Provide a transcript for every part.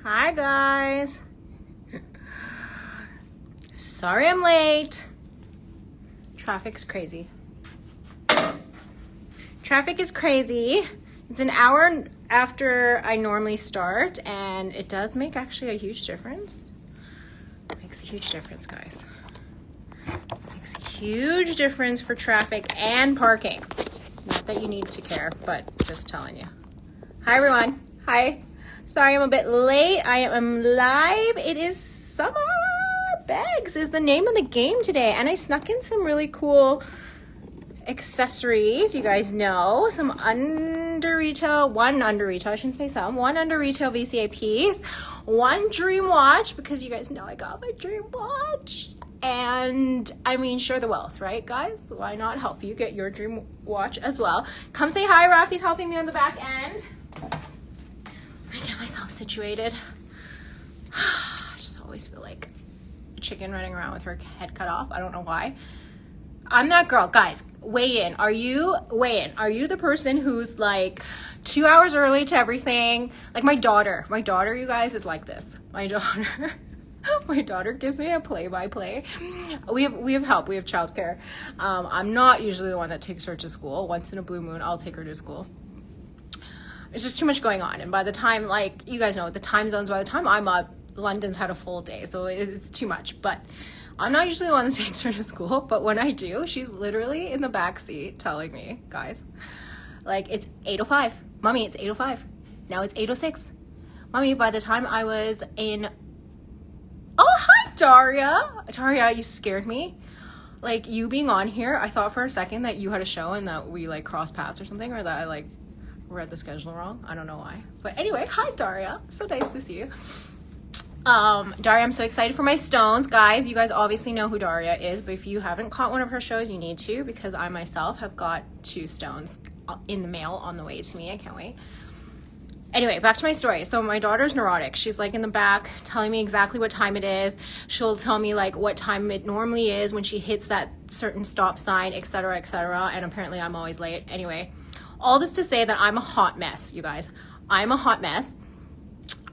Hi guys. Sorry I'm late. Traffic's crazy. Traffic is crazy. It's an hour after I normally start, and it does make actually a huge difference. It makes a huge difference, guys. It makes a huge difference for traffic and parking. Not that you need to care, but just telling you. Hi everyone. Hi. Sorry I'm a bit late. I am live. It is Summer Bags is the name of the game today, and I snuck in some really cool accessories. You guys know some under retail VCA piece, one dream watch, because you guys know I got my dream watch. And I mean, share the wealth, right guys? Why not help you get your dream watch as well? Come say hi. Rafi's helping me on the back end. I get myself situated. I just always feel like a chicken running around with her head cut off. I don't know why. I'm that girl. Guys, weigh in. Are you the person who's like 2 hours early to everything? Like my daughter, you guys, is like this. My daughter gives me a play-by-play. We have help. We have childcare. I'm not usually the one that takes her to school. Once in a blue moon, I'll take her to school. It's just too much going on, and by the time, like, you guys know, the time zones, by the time I'm up, London's had a full day, so it's too much. But I'm not usually the one that takes her to school, but when I do, she's literally in the back seat telling me, guys, like, it's 8:05. Mommy, it's 8:05. Now it's 8:06. Mommy, by the time I was in... Oh, hi, Daria. Daria, you scared me. Like, you being on here, I thought for a second that you had a show and that we, like, crossed paths or something, or that I, like, read the schedule wrong. I don't know why. But anyway, hi, Daria. So nice to see you. Daria, I'm so excited for my stones. Guys, you guys obviously know who Daria is, but if you haven't caught one of her shows, you need to, because I myself have got 2 stones in the mail on the way to me. I can't wait. Anyway, back to my story. So my daughter's neurotic. She's like in the back telling me exactly what time it is. She'll tell me like what time it normally is when she hits that certain stop sign, etc., etc. And apparently I'm always late. Anyway, all this to say that I'm a hot mess, you guys. I'm a hot mess.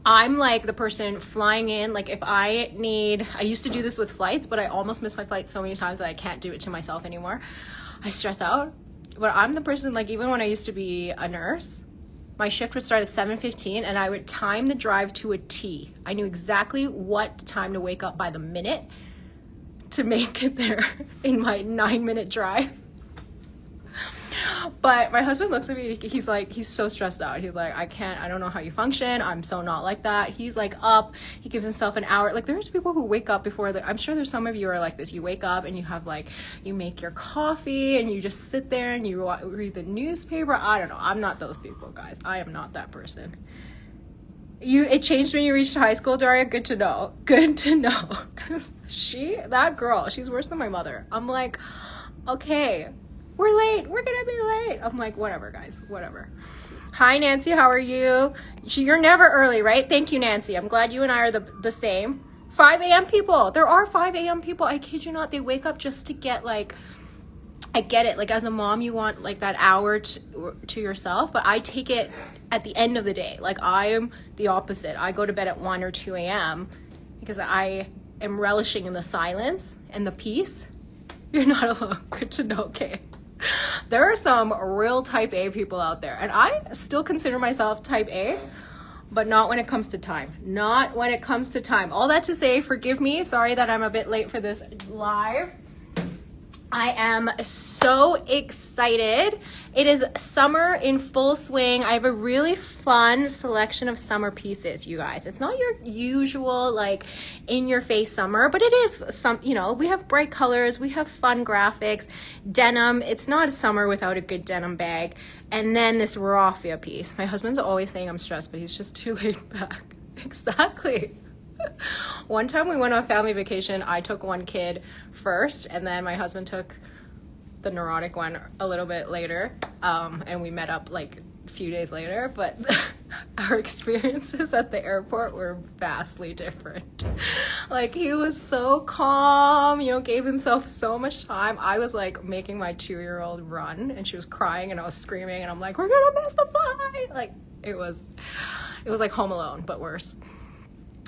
I'm like the person flying in, like if I used to do this with flights, but I almost miss my flights so many times that I can't do it to myself anymore. I stress out. But I'm the person, like even when I used to be a nurse, my shift would start at 7:15 and I would time the drive to a T. I knew exactly what time to wake up by the minute to make it there in my 9-minute drive. But my husband looks at me, he's like, he's so stressed out. He's like, I don't know how you function. I'm so not like that. He's like up, he gives himself an hour. Like there's people who wake up before I'm sure there's some of you are like this. You wake up and you have like, you make your coffee and you just sit there and you read the newspaper. I don't know. I'm not those people, guys. I am not that person. It changed when you reached high school, Daria. Good to know. Good to know. Cause that girl, she's worse than my mother. I'm like, okay, we're late. We're gonna be late. I'm like, whatever, guys, whatever. Hi, Nancy. How are you? You're never early, right? Thank you, Nancy. I'm glad you and I are the same. 5 a.m. people. There are 5 a.m. people. I kid you not. They wake up just to get like, I get it. Like as a mom, you want like that hour to yourself, but I take it at the end of the day. Like I am the opposite. I go to bed at 1 or 2 a.m. because I am relishing in the silence and the peace. You're not alone. Good to know. Okay. There are some real type A people out there, and I still consider myself type A, but not when it comes to time. Not when it comes to time. All that to say, forgive me. Sorry that I'm a bit late for this live. I am so excited. It is summer in full swing. I have a really fun selection of summer pieces, you guys. It's not your usual like in your face summer, but it is some, you know, we have bright colors, we have fun graphics, denim. It's not a summer without a good denim bag. And then this raffia piece. My husband's always saying I'm stressed, but he's just too laid back. Exactly. One time we went on a family vacation, I took one kid first, and then my husband took the neurotic one a little bit later, and we met up like a few days later, but our experiences at the airport were vastly different. Like he was so calm, you know, gave himself so much time. I was like making my 2-year-old run, and she was crying and I was screaming, and I'm like, we're gonna miss the flight. Like it was like Home Alone, but worse.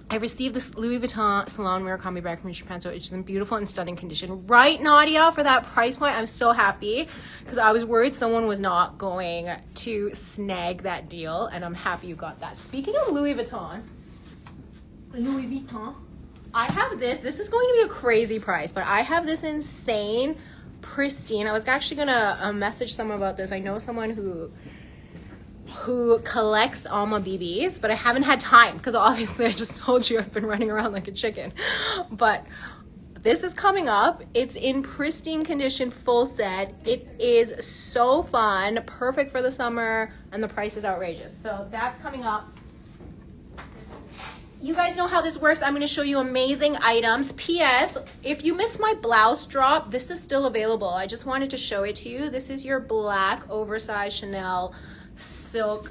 I received this Louis Vuitton Salon Murakami bag from Japan, so it's in beautiful and stunning condition. Right, Nadia, for that price point, I'm so happy because I was worried someone was not going to snag that deal, and I'm happy you got that. Speaking of Louis Vuitton, I have this. This is going to be a crazy price, but I have this insane, pristine. I was actually gonna message someone about this. I know someone who collects Alma BBs, but I haven't had time because obviously I just told you I've been running around like a chicken. But this is coming up. It's in pristine condition, full set. It is so fun, perfect for the summer, and the price is outrageous. So that's coming up. You guys know how this works. I'm going to show you amazing items. P.S. If you missed my blouse drop, this is still available. I just wanted to show it to you. This is your black oversized Chanel silk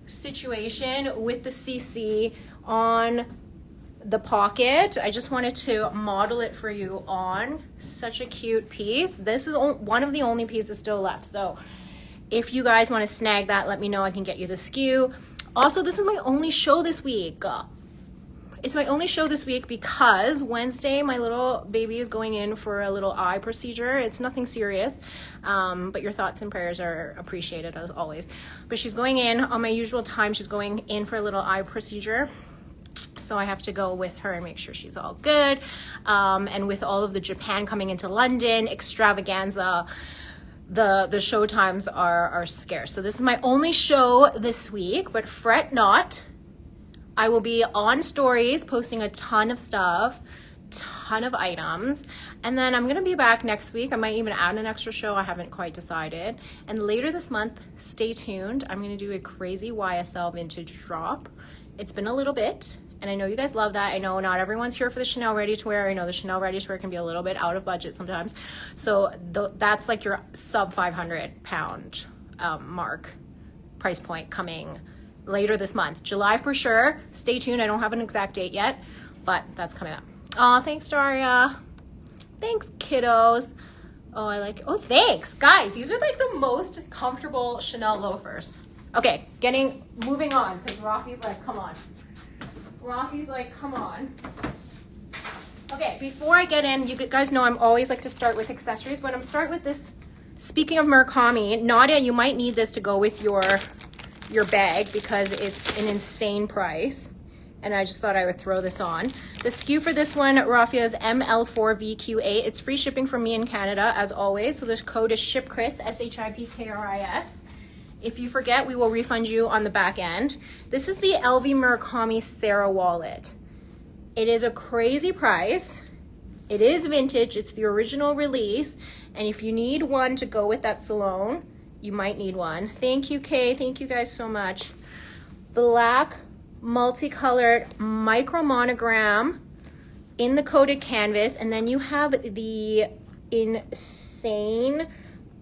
situation with the CC on the pocket. I just wanted to model it for you on. Such a cute piece. This is one of the only pieces still left. So if you guys want to snag that, let me know. I can get you the SKU. Also, this is my only show this week. It's my only show this week because Wednesday my little baby is going in for a little eye procedure. It's nothing serious, but your thoughts and prayers are appreciated as always. But she's going in on my usual time. She's going in for a little eye procedure. So I have to go with her and make sure she's all good. And with all of the Japan coming into London, extravaganza, the show times are scarce. So this is my only show this week, but fret not. I will be on stories posting a ton of stuff, ton of items, and then I'm gonna be back next week. I might even add an extra show. I haven't quite decided. And later this month, stay tuned. I'm gonna do a crazy YSL vintage drop. It's been a little bit, and I know you guys love that. I know not everyone's here for the Chanel ready to wear. I know the Chanel ready to wear can be a little bit out of budget sometimes. So that's like your sub 500 pound mark price point coming later this month. July for sure. Stay tuned. I don't have an exact date yet, but that's coming up. Oh, thanks, Daria. Thanks, kiddos. Oh, oh, thanks. Guys, these are like the most comfortable Chanel loafers. Okay, moving on, because Rafi's like, come on. Rafi's like, come on. Okay, before I get in, you guys know I'm always like to start with accessories, but I'm start with this. Speaking of Murakami, Nadia, you might need this to go with your bag because it's an insane price, and I just thought I would throw this on. The SKU for this one, Rafia, is ML4VQA. It's free shipping from me in Canada as always, so the code is SHIPKRIS, SHIPKRIS. If you forget, we will refund you on the back end. This is the LV Murakami Sarah wallet. It is a crazy price. It is vintage. It's the original release, and if you need one to go with that Salon, you might need one. Thank you, Kay. Thank you guys so much. Black, multicolored micro monogram in the coated canvas. And then you have the insane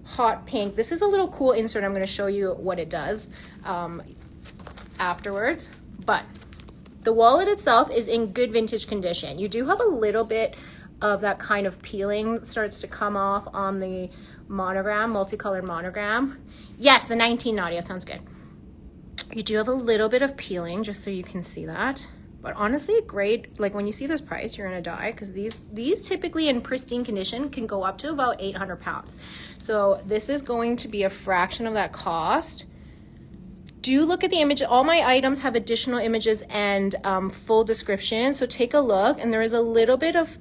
hot pink. This is a little cool insert. I'm going to show you what it does afterwards. But the wallet itself is in good vintage condition. You do have a little bit of that kind of peeling starts to come off on the monogram, multicolored monogram. Yes, the 19, Nadia, sounds good. You do have a little bit of peeling, just so you can see that. But honestly, great. Like when you see this price, you're gonna die, because these typically in pristine condition can go up to about 800 pounds. So this is going to be a fraction of that cost. Do look at the image. All my items have additional images and full description, so take a look. And there is a little bit of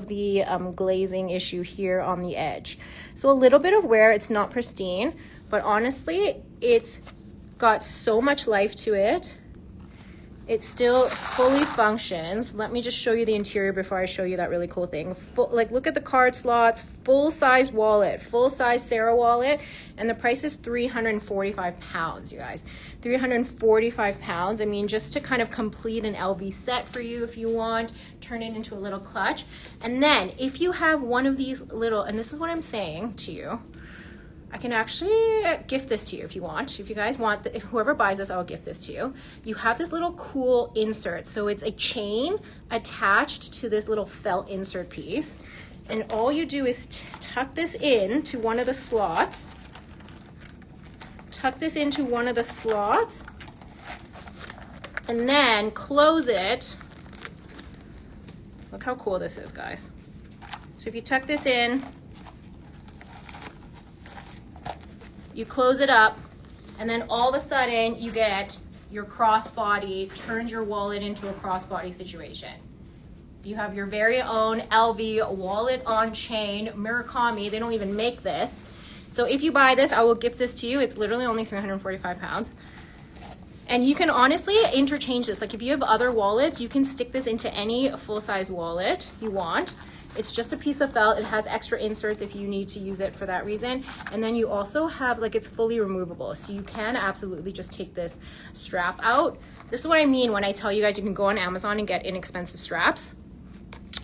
the glazing issue here on the edge, so a little bit of wear. It's not pristine, but honestly, it's got so much life to it. It still fully functions. Let me just show you the interior before I show you that really cool thing. Look at the card slots, full-size wallet, full-size Sarah wallet, and the price is 345 pounds, you guys. 345 pounds. I mean, just to kind of complete an LV set for you if you want, turn it into a little clutch. And then if you have one of these little, and this is what I'm saying to you, I can actually gift this to you if you want. If you guys want, whoever buys this, I'll gift this to you. You have this little cool insert. So it's a chain attached to this little felt insert piece. And all you do is tuck this in to one of the slots. Tuck this into one of the slots. and then close it. Look how cool this is, guys. So if you tuck this in, you close it up, and then all of a sudden you get your crossbody, turns your wallet into a crossbody situation. You have your very own LV wallet on chain, Murakami. They don't even make this. So if you buy this, I will gift this to you. It's literally only 345 pounds. And you can honestly interchange this. Like if you have other wallets, you can stick this into any full-size wallet you want. It's just a piece of felt. It has extra inserts if you need to use it for that reason. And then you also have, like, it's fully removable. So you can absolutely just take this strap out. This is what I mean when I tell you guys you can go on Amazon and get inexpensive straps.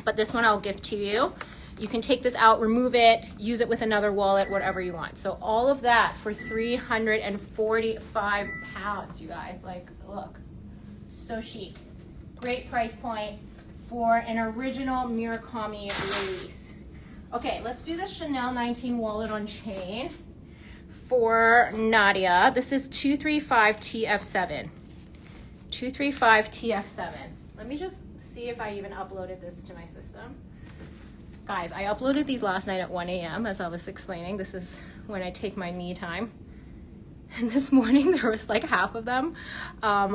But this one I'll gift to you. You can take this out, remove it, use it with another wallet, whatever you want. So all of that for 345 pounds, you guys. Like, look, so chic. Great price point for an original Murakami release. Okay, let's do the Chanel 19 wallet on chain for Nadia. This is 235 TF7. 235 TF7. Let me just see if I even uploaded this to my system. Guys, I uploaded these last night at 1 a.m. as I was explaining. This is when I take my me time. And this morning there was like half of them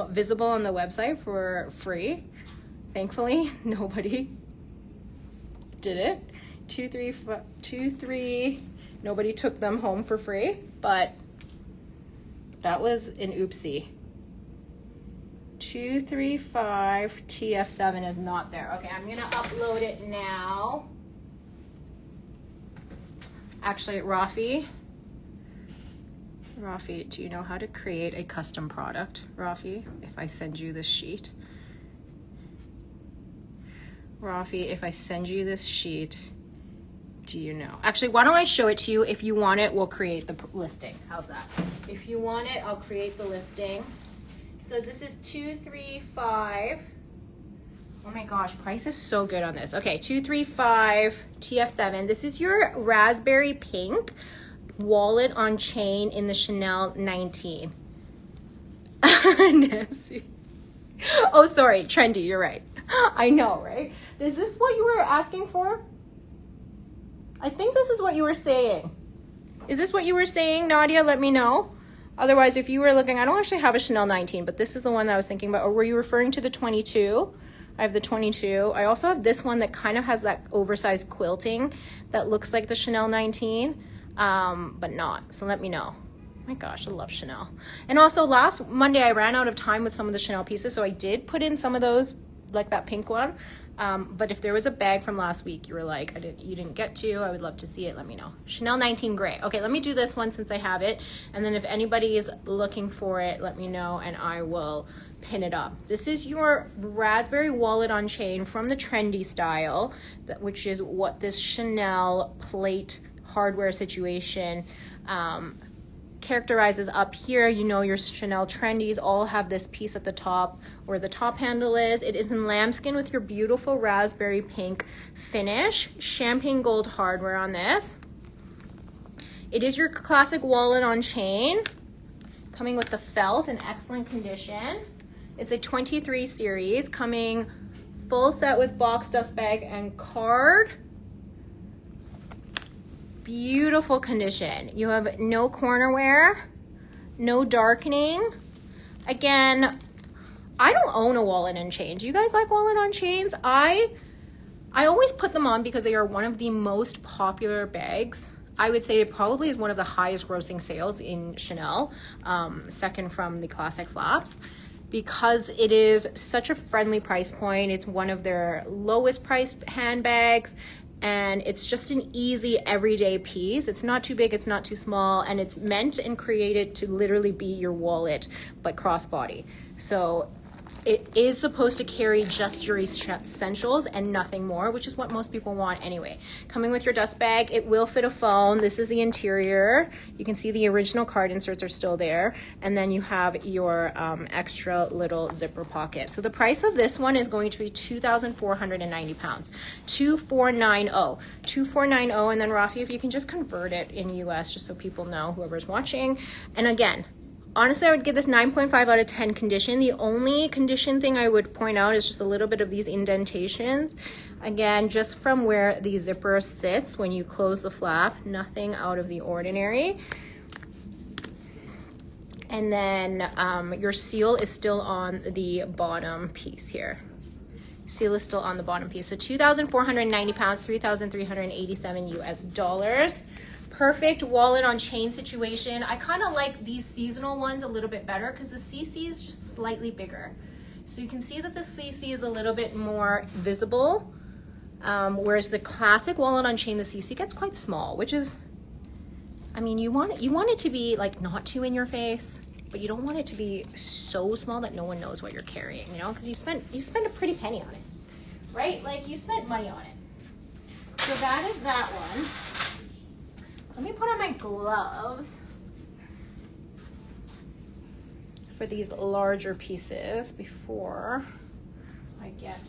visible on the website for free. Thankfully, nobody did it. 2-3, nobody took them home for free, but that was an oopsie. 235 TF7 is not there. Okay, I'm gonna upload it now. Actually, Rafi, do you know how to create a custom product, Rafi? If I send you this sheet. Rafi, if I send you this sheet, do you know? Actually, why don't I show it to you? If you want it, we'll create the listing. How's that? If you want it, I'll create the listing. So this is 235. Oh my gosh, price is so good on this. Okay, 235 TF7. This is your raspberry pink wallet on chain in the Chanel 19. Nancy. Oh, sorry, trendy, you're right. I know, right? Is this what you were asking for? I think this is what you were saying. Is this what you were saying, Nadia? Let me know. Otherwise, if you were looking, I don't actually have a Chanel 19, but this is the one that I was thinking about. Or were you referring to the 22? I have the 22. I also have this one that kind of has that oversized quilting that looks like the Chanel 19, but not. So let me know. My gosh, I love Chanel. And also last Monday, I ran out of time with some of the Chanel pieces, so I did put in some of those, like that pink one. But if there was a bag from last week you were like, you didn't get to, I would love to see it, let me know. Chanel 19 gray. Okay, let me do this one since I have it. And then if anybody is looking for it, let me know and I will pin it up. This is your raspberry wallet on chain from the trendy style, which is what this Chanel plate hardware situation characterizes up here. You know, your Chanel trendies all have this piece at the top where the top handle is. It is in lambskin with your beautiful raspberry pink finish. Champagne gold hardware on this. It is your classic wallet on chain, coming with the felt in excellent condition. It's a 23 series, coming full set with box, dust bag, and card. Beautiful condition. You have no corner wear, no darkening. Again, I don't own a wallet on chain. Do you guys like wallet on chains? I always put them on because they are one of the most popular bags. I would say it probably is one of the highest grossing sales in Chanel, second from the classic flaps, because it is such a friendly price point. It's one of their lowest priced handbags. And it's just an easy everyday piece. It's not too big, it's not too small, and it's meant and created to literally be your wallet, but crossbody. So it is supposed to carry just your essentials and nothing more, which is what most people want anyway. Coming with your dust bag, it will fit a phone. This is the interior. You can see the original card inserts are still there. And then you have your extra little zipper pocket. So the price of this one is going to be 2,490 pounds. 2,490. 2,490. And then Rafi, if you can just convert it in US, just so people know, whoever's watching. And again, Honestly, I would give this 9.5 out of 10 condition. The only condition thing I would point out is just a little bit of these indentations. Again, just from where the zipper sits when you close the flap, nothing out of the ordinary. And then your seal is still on the bottom piece here. Seal is still on the bottom piece. So 2,490 pounds, 3,387 US dollars. Perfect wallet on chain situation. I kind of like these seasonal ones a little bit better because the CC is just slightly bigger. So you can see that the CC is a little bit more visible, whereas the classic wallet on chain, the CC gets quite small, which is, I mean, you want it to be like not too in your face, but you don't want it to be so small that no one knows what you're carrying, you know, because you spend a pretty penny on it, right? Like you spent money on it. So that is that one. Let me put on my gloves for these larger pieces before I get,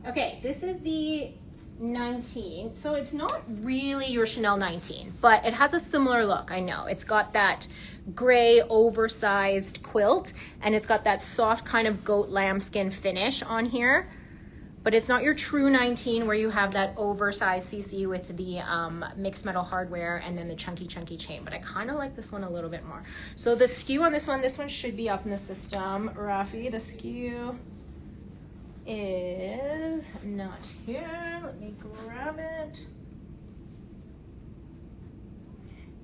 okay, this is the 19. So it's not really your Chanel 19, but it has a similar look. I know it's got that gray oversized quilt and it's got that soft kind of goat lambskin finish on here. But it's not your true 19 where you have that oversized CC with the mixed metal hardware and then the chunky chain. But I kind of like this one a little bit more. So the SKU on this one should be up in the system. Rafi, the SKU is not here. Let me grab it.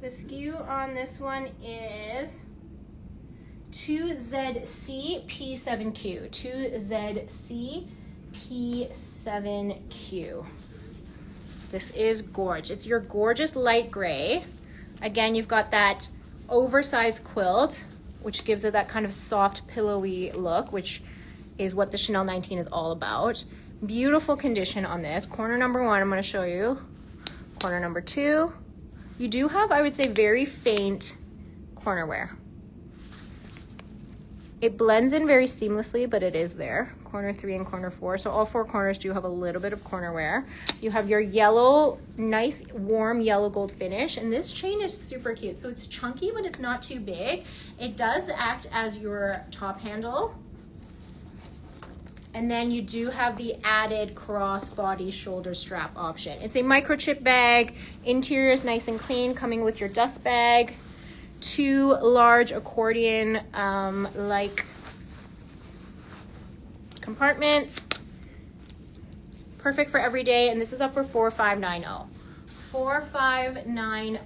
The SKU on this one is 2ZCP7Q. 2ZCP7Q. This is gorgeous. It's your gorgeous light gray. Again, you've got that oversized quilt, which gives it that kind of soft, pillowy look, which is what the Chanel 19 is all about. Beautiful condition on this. Corner number 1, I'm going to show you. Corner number 2. You do have, I would say, very faint corner wear. It blends in very seamlessly, but it is there. Corner 3 and corner 4. So all 4 corners do have a little bit of corner wear. You have your yellow, nice warm yellow gold finish. And this chain is super cute. So it's chunky, but it's not too big. It does act as your top handle. And then you do have the added crossbody shoulder strap option. It's a microchip bag. Interior is nice and clean, coming with your dust bag. 2 large accordion like compartments. Perfect for every day, and this is up for 4,590. 4,590.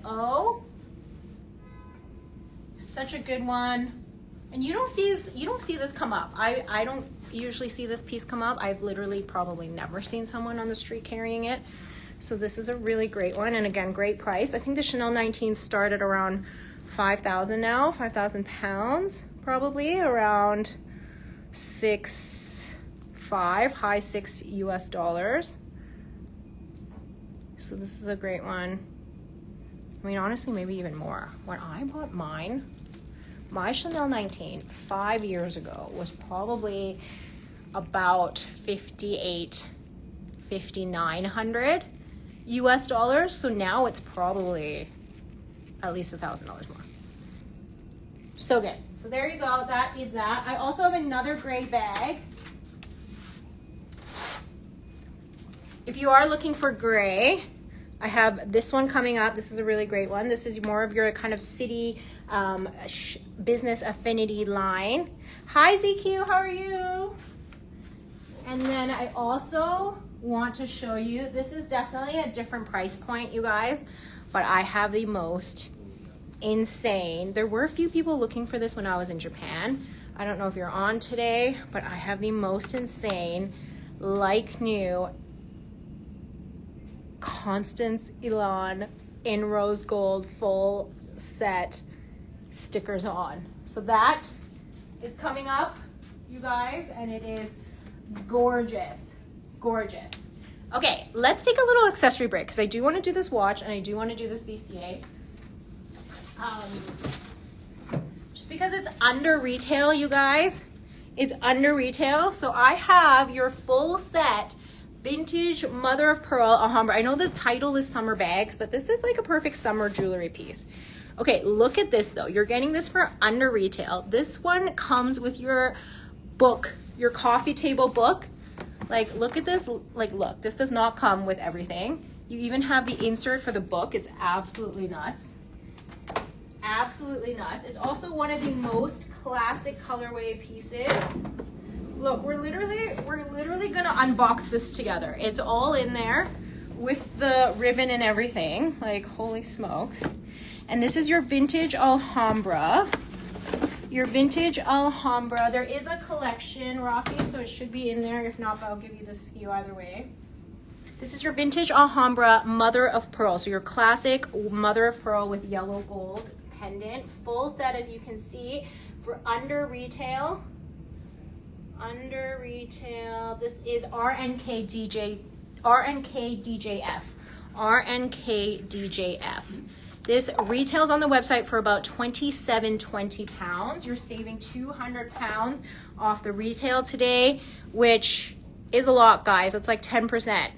Such a good one. And you don't see this come up. I don't usually see this piece come up. I've literally probably never seen someone on the street carrying it. So this is a really great one, and again, great price. I think the Chanel 19 started around 5,000 now, 5,000 pounds, probably around 6.5, high 6 US dollars. So this is a great one. I mean, honestly, maybe even more. When I bought mine, my Chanel 19 5 years ago was probably about 5,900 US dollars. So now it's probably at least $1,000 more. So good. So there you go. That is that. I also have another gray bag. If you are looking for gray, I have this one coming up. This is a really great one. This is more of your kind of city business affinity line. Hi ZQ, how are you? And then I also want to show you, this is definitely a different price point, you guys, but I have the most insane. There were a few people looking for this when I was in Japan. I don't know if you're on today, but I have the most insane, like new, Constance Elon in rose gold full set stickers on. So that is coming up, you guys, and it is gorgeous, gorgeous. Okay, let's take a little accessory break because I do want to do this watch and I do want to do this VCA. Just because it's under retail, you guys, it's under retail. So I have your full set vintage mother of pearl Alhambra. I know the title is summer bags, but this is like a perfect summer jewelry piece. Okay, look at this though. You're getting this for under retail. This one comes with your book, your coffee table book. Like, look at this. Like, look, this does not come with everything. You even have the insert for the book. It's absolutely nuts. Absolutely nuts. It's also one of the most classic colorway pieces. Look, we're literally gonna unbox this together. It's all in there with the ribbon and everything. Like, holy smokes. And this is your vintage Alhambra. Your vintage Alhambra. There is a collection, Rafi, so it should be in there. If not, I'll give you the SKU either way. This is your vintage Alhambra mother of pearl. So your classic mother of pearl with yellow gold pendant. Full set, as you can see, for under retail. Under retail. This is RNKDJF. RNKDJF. This retails on the website for about £27.20. You're saving £200 off the retail today, which is a lot, guys. It's like 10%.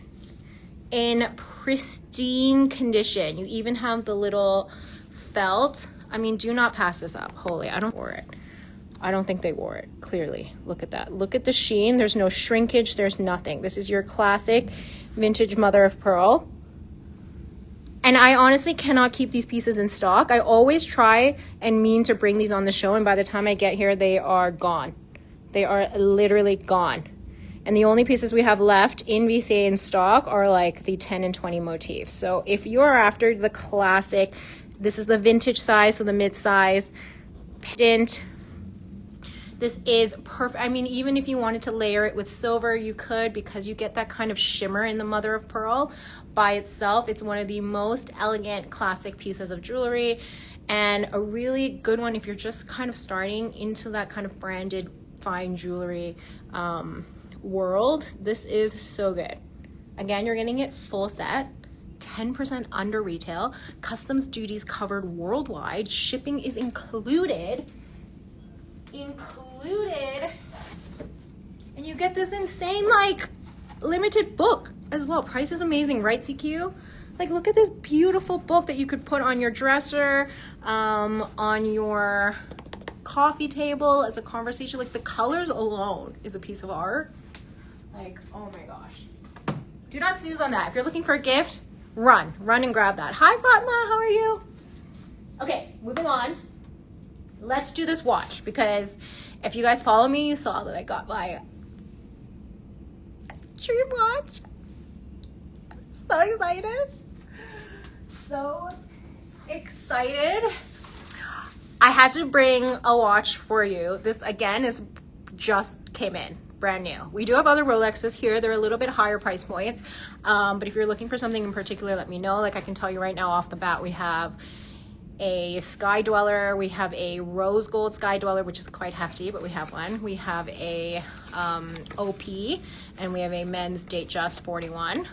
In pristine condition. You even have the little felt. I mean, do not pass this up. Holy, I don't wore it. I don't think they wore it, clearly. Look at that. Look at the sheen. There's no shrinkage. There's nothing. This is your classic vintage mother of pearl. And I honestly cannot keep these pieces in stock. I always try and mean to bring these on the show, and by the time I get here, they are gone. They are literally gone. And the only pieces we have left in VCA in stock are like the 10 and 20 motifs. So if you're after the classic, this is the vintage size, so the mid-size pendant. This is perfect. I mean, even if you wanted to layer it with silver, you could, because you get that kind of shimmer in the mother of pearl by itself. It's one of the most elegant classic pieces of jewelry, and a really good one if you're just kind of starting into that kind of branded fine jewelry world. This is so good. Again, you're getting it full set, 10% under retail, customs duties covered worldwide, shipping is included, and you get this insane like limited book as well. Price is amazing, right, CQ? Like, look at this beautiful book that you could put on your dresser, on your coffee table as a conversation. Like, the colors alone is a piece of art. Like, oh my gosh. Do not snooze on that. If you're looking for a gift, run and grab that. Hi, Fatma, how are you? Okay, moving on. Let's do this watch, because if you guys follow me, you saw that I got my dream watch. I'm so excited. So excited. I had to bring a watch for you. This again is just came in, brand new. We do have other Rolexes here. They're a little bit higher price points. But if you're looking for something in particular, let me know. Like, I can tell you right now off the bat, we have a Sky Dweller, we have a rose gold Sky Dweller, which is quite hefty, but we have one. We have a OP, and we have a men's Date Just 41.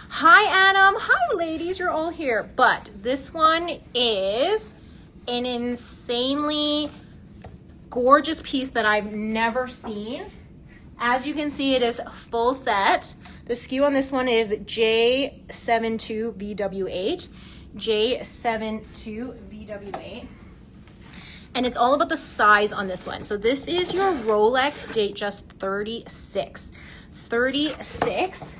Hi, Adam. Hi, ladies. You're all here. But this one is an insanely gorgeous piece that I've never seen. As you can see, it is full set. The SKU on this one is J72VW8. J72VW8. And it's all about the size on this one. So this is your Rolex Date Just 36. 36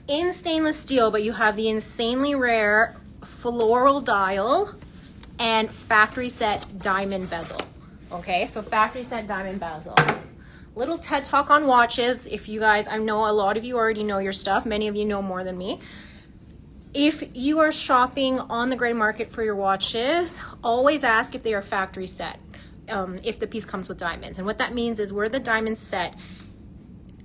in stainless steel, but you have the insanely rare floral dial and factory set diamond bezel. Okay, so factory set diamond bezel. Little TED talk on watches. If you guys, I know a lot of you already know your stuff. Many of you know more than me. If you are shopping on the gray market for your watches, always ask if they are factory set, if the piece comes with diamonds. And what that means is, were the diamonds set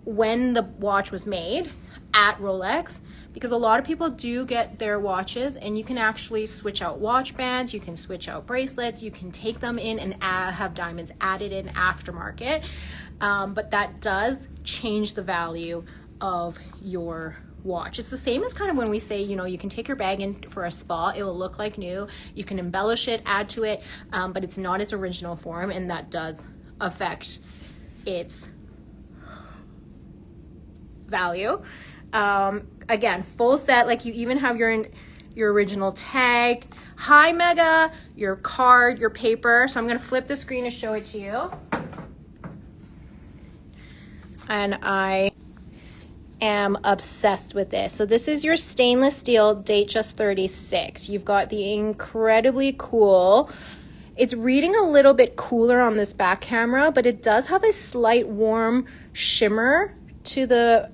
when the watch was made at Rolex? Because a lot of people do get their watches, and you can actually switch out watch bands, you can switch out bracelets, you can take them in and have diamonds added in aftermarket. But that does change the value of your watch. It's the same as kind of when we say, you know, you can take your bag in for a spa, it will look like new, you can embellish it, add to it, but it's not its original form, and that does affect its value. Again, full set, like you even have your your original tag. Hi, Mega, your card, your paper. So I'm gonna flip the screen to show it to you. And I am obsessed with this. So this is your stainless steel Datejust 36. You've got the incredibly cool, it's reading a little bit cooler on this back camera, but it does have a slight warm shimmer to the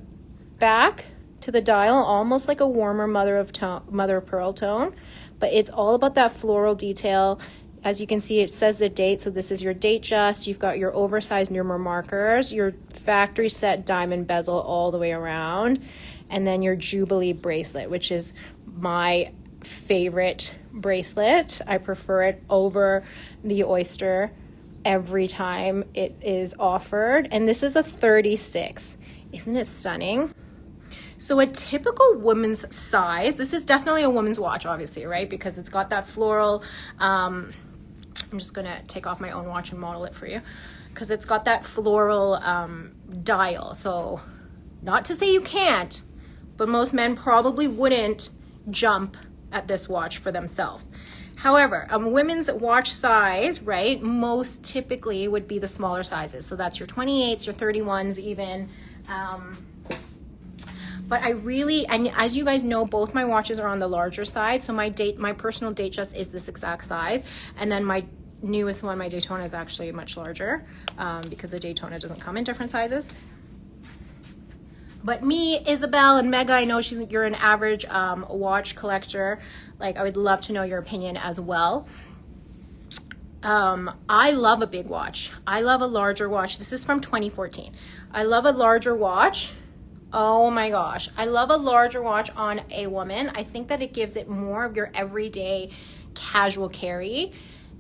back, to the dial, almost like a warmer mother of pearl tone, but it's all about that floral detail. As you can see, it says the date, so this is your Datejust. You've got your oversized number markers, your factory set diamond bezel all the way around, and then your Jubilee bracelet, which is my favorite bracelet. I prefer it over the Oyster every time it is offered, and this is a 36. Isn't it stunning? So a typical woman's size, this is definitely a woman's watch, obviously, right? Because it's got that floral, I'm just gonna take off my own watch and model it for you, because it's got that floral dial. So not to say you can't, but most men probably wouldn't jump at this watch for themselves. However, a women's watch size, right, most typically would be the smaller sizes. So that's your 28s, your 31s even. But I really, and as you guys know, both my watches are on the larger side. So my personal Datejust is this exact size. And then my newest one, my Daytona, is actually much larger because the Daytona doesn't come in different sizes. But me, Isabel, and Mega, I know you're an average watch collector. Like, I would love to know your opinion as well. I love a big watch. I love a larger watch. This is from 2014. I love a larger watch. Oh my gosh. I love a larger watch on a woman. I think that it gives it more of your everyday casual carry.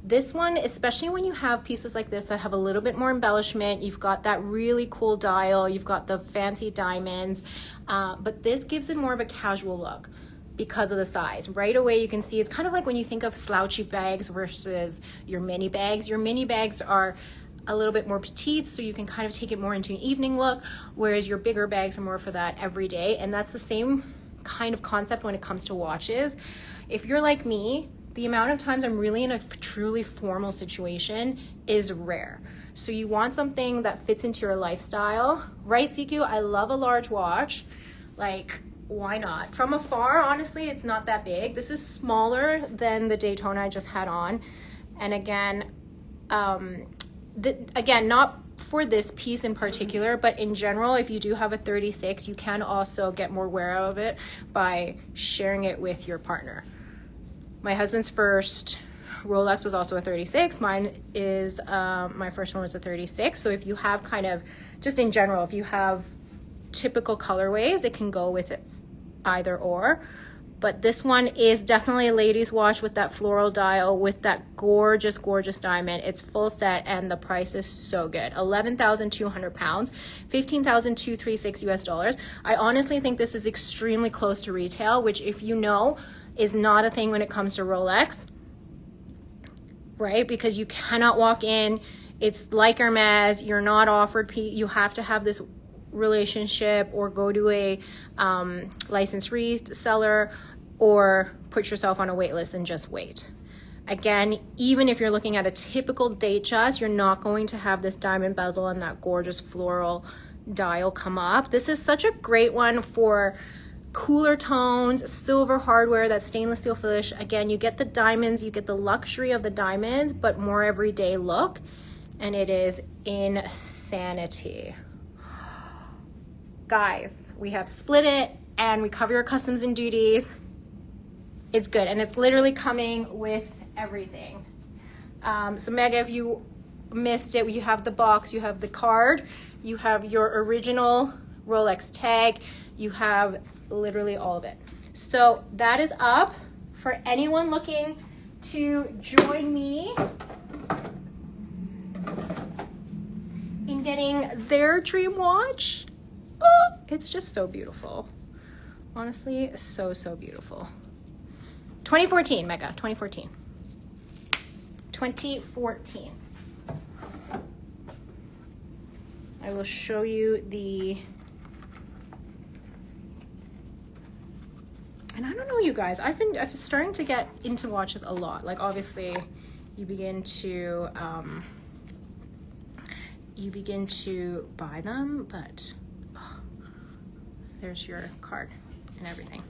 This one, especially when you have pieces like this that have a little bit more embellishment, you've got that really cool dial, you've got the fancy diamonds, but this gives it more of a casual look because of the size. Right away you can see it's kind of like when you think of slouchy bags versus your mini bags. Your mini bags are a little bit more petite, so you can kind of take it more into an evening look, whereas your bigger bags are more for that every day. And that's the same kind of concept when it comes to watches. If you're like me, the amount of times I'm really in a truly formal situation is rare. So you want something that fits into your lifestyle, right, CQ? I love a large watch. Like, why not? From afar, honestly, it's not that big. This is smaller than the Daytona I just had on. And again, again, not for this piece in particular, but in general, if you do have a 36, you can also get more wear out of it by sharing it with your partner. My husband's first Rolex was also a 36. Mine is, my first one was a 36. So if you have kind of, just in general, if you have typical colorways, it can go with it either or. But this one is definitely a ladies watch with that floral dial, with that gorgeous, gorgeous diamond. It's full set and the price is so good. 11,200 pounds, 15,236 US dollars. I honestly think this is extremely close to retail, which, if you know, is not a thing when it comes to Rolex, right? Because you cannot walk in, it's like Hermes, you're not offered, you have to have this relationship or go to a licensed reseller or put yourself on a wait list and just wait. Again, even if you're looking at a typical Datejust, you're not going to have this diamond bezel and that gorgeous floral dial come up. This is such a great one for cooler tones, silver hardware, that stainless steel finish. Again, you get the diamonds, you get the luxury of the diamonds, but more everyday look, and it is insanity. Guys, we have split it and we cover your customs and duties. It's good, and it's literally coming with everything. So Mega, if you missed it, you have the box, you have the card, you have your original Rolex tag, you have literally all of it. So that is up for anyone looking to join me in getting their dream watch. Oh, it's just so beautiful. Honestly, so, so beautiful. 2014, Mega, 2014. 2014. I will show you the, and I don't know, you guys, I'm starting to get into watches a lot. Like obviously you begin to buy them, but oh, there's your card and everything.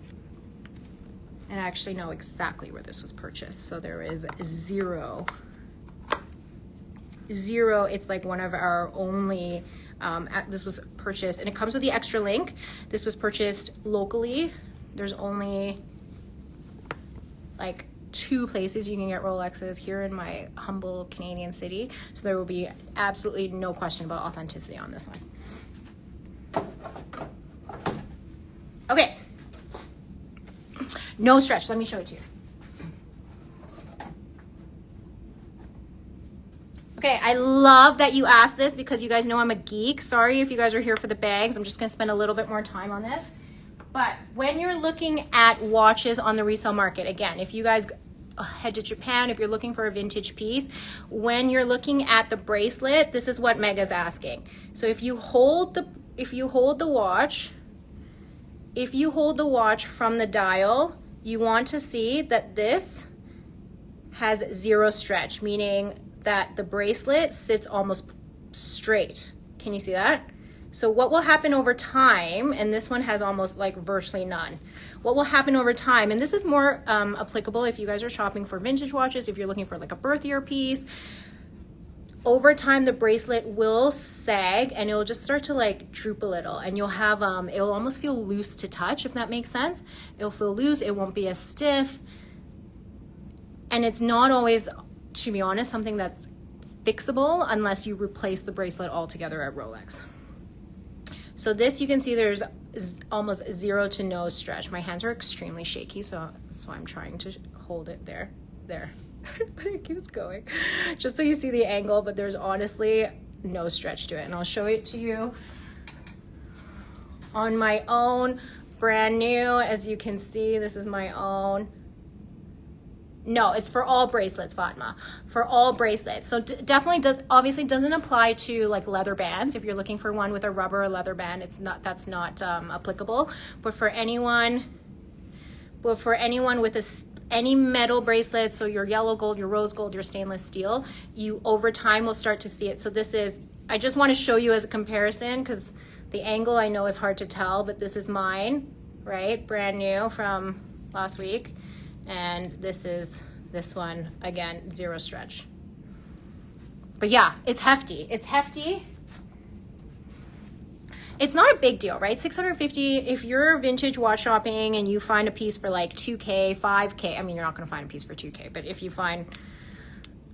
And I actually know exactly where this was purchased. So there is zero. It's like one of our only, this was purchased, and it comes with the extra link. This was purchased locally. There's only like 2 places you can get Rolexes here in my humble Canadian city. So there will be absolutely no question about authenticity on this one. Okay. No stretch, let me show it to you. Okay, I love that you asked this because you guys know I'm a geek. Sorry if you guys are here for the bags. I'm just gonna spend a little bit more time on this. But when you're looking at watches on the resale market, again, if you guys head to Japan, if you're looking for a vintage piece, when you're looking at the bracelet, this is what Mega's asking. So if you hold the watch from the dial, you want to see that this has 0 stretch, meaning that the bracelet sits almost straight. Can you see that? So what will happen over time, and this one has almost like virtually none. What will happen over time, and this is more applicable if you guys are shopping for vintage watches, if you're looking for like a birth year piece, over time the bracelet will sag and it'll just start to like droop a little, and you'll have it'll almost feel loose to touch, if that makes sense. It'll feel loose, it won't be as stiff, and it's not always, to be honest, something that's fixable unless you replace the bracelet altogether at Rolex. So this, you can see there's almost 0 to no stretch. My hands are extremely shaky, so that's why I'm trying to hold it there. But it keeps going, just so you see the angle, but there's honestly no stretch to it. And I'll show it to you on my own, brand new. As you can see, this is my own. No, it's for all bracelets, Fatma, for all bracelets. So definitely obviously doesn't apply to like leather bands. If you're looking for one with a rubber or leather band, that's not applicable. But for anyone with any metal bracelet, so your yellow gold, your rose gold, your stainless steel, you over time will start to see it. So this is, I just want to show you as a comparison, because the angle I know is hard to tell, but this is mine, right? Brand new from last week. And this is this one, again, 0 stretch. But yeah, it's hefty. It's hefty. It's not a big deal, right? $650, if you're vintage watch shopping and you find a piece for like 2K, 5K, I mean, you're not gonna find a piece for 2K, but if you find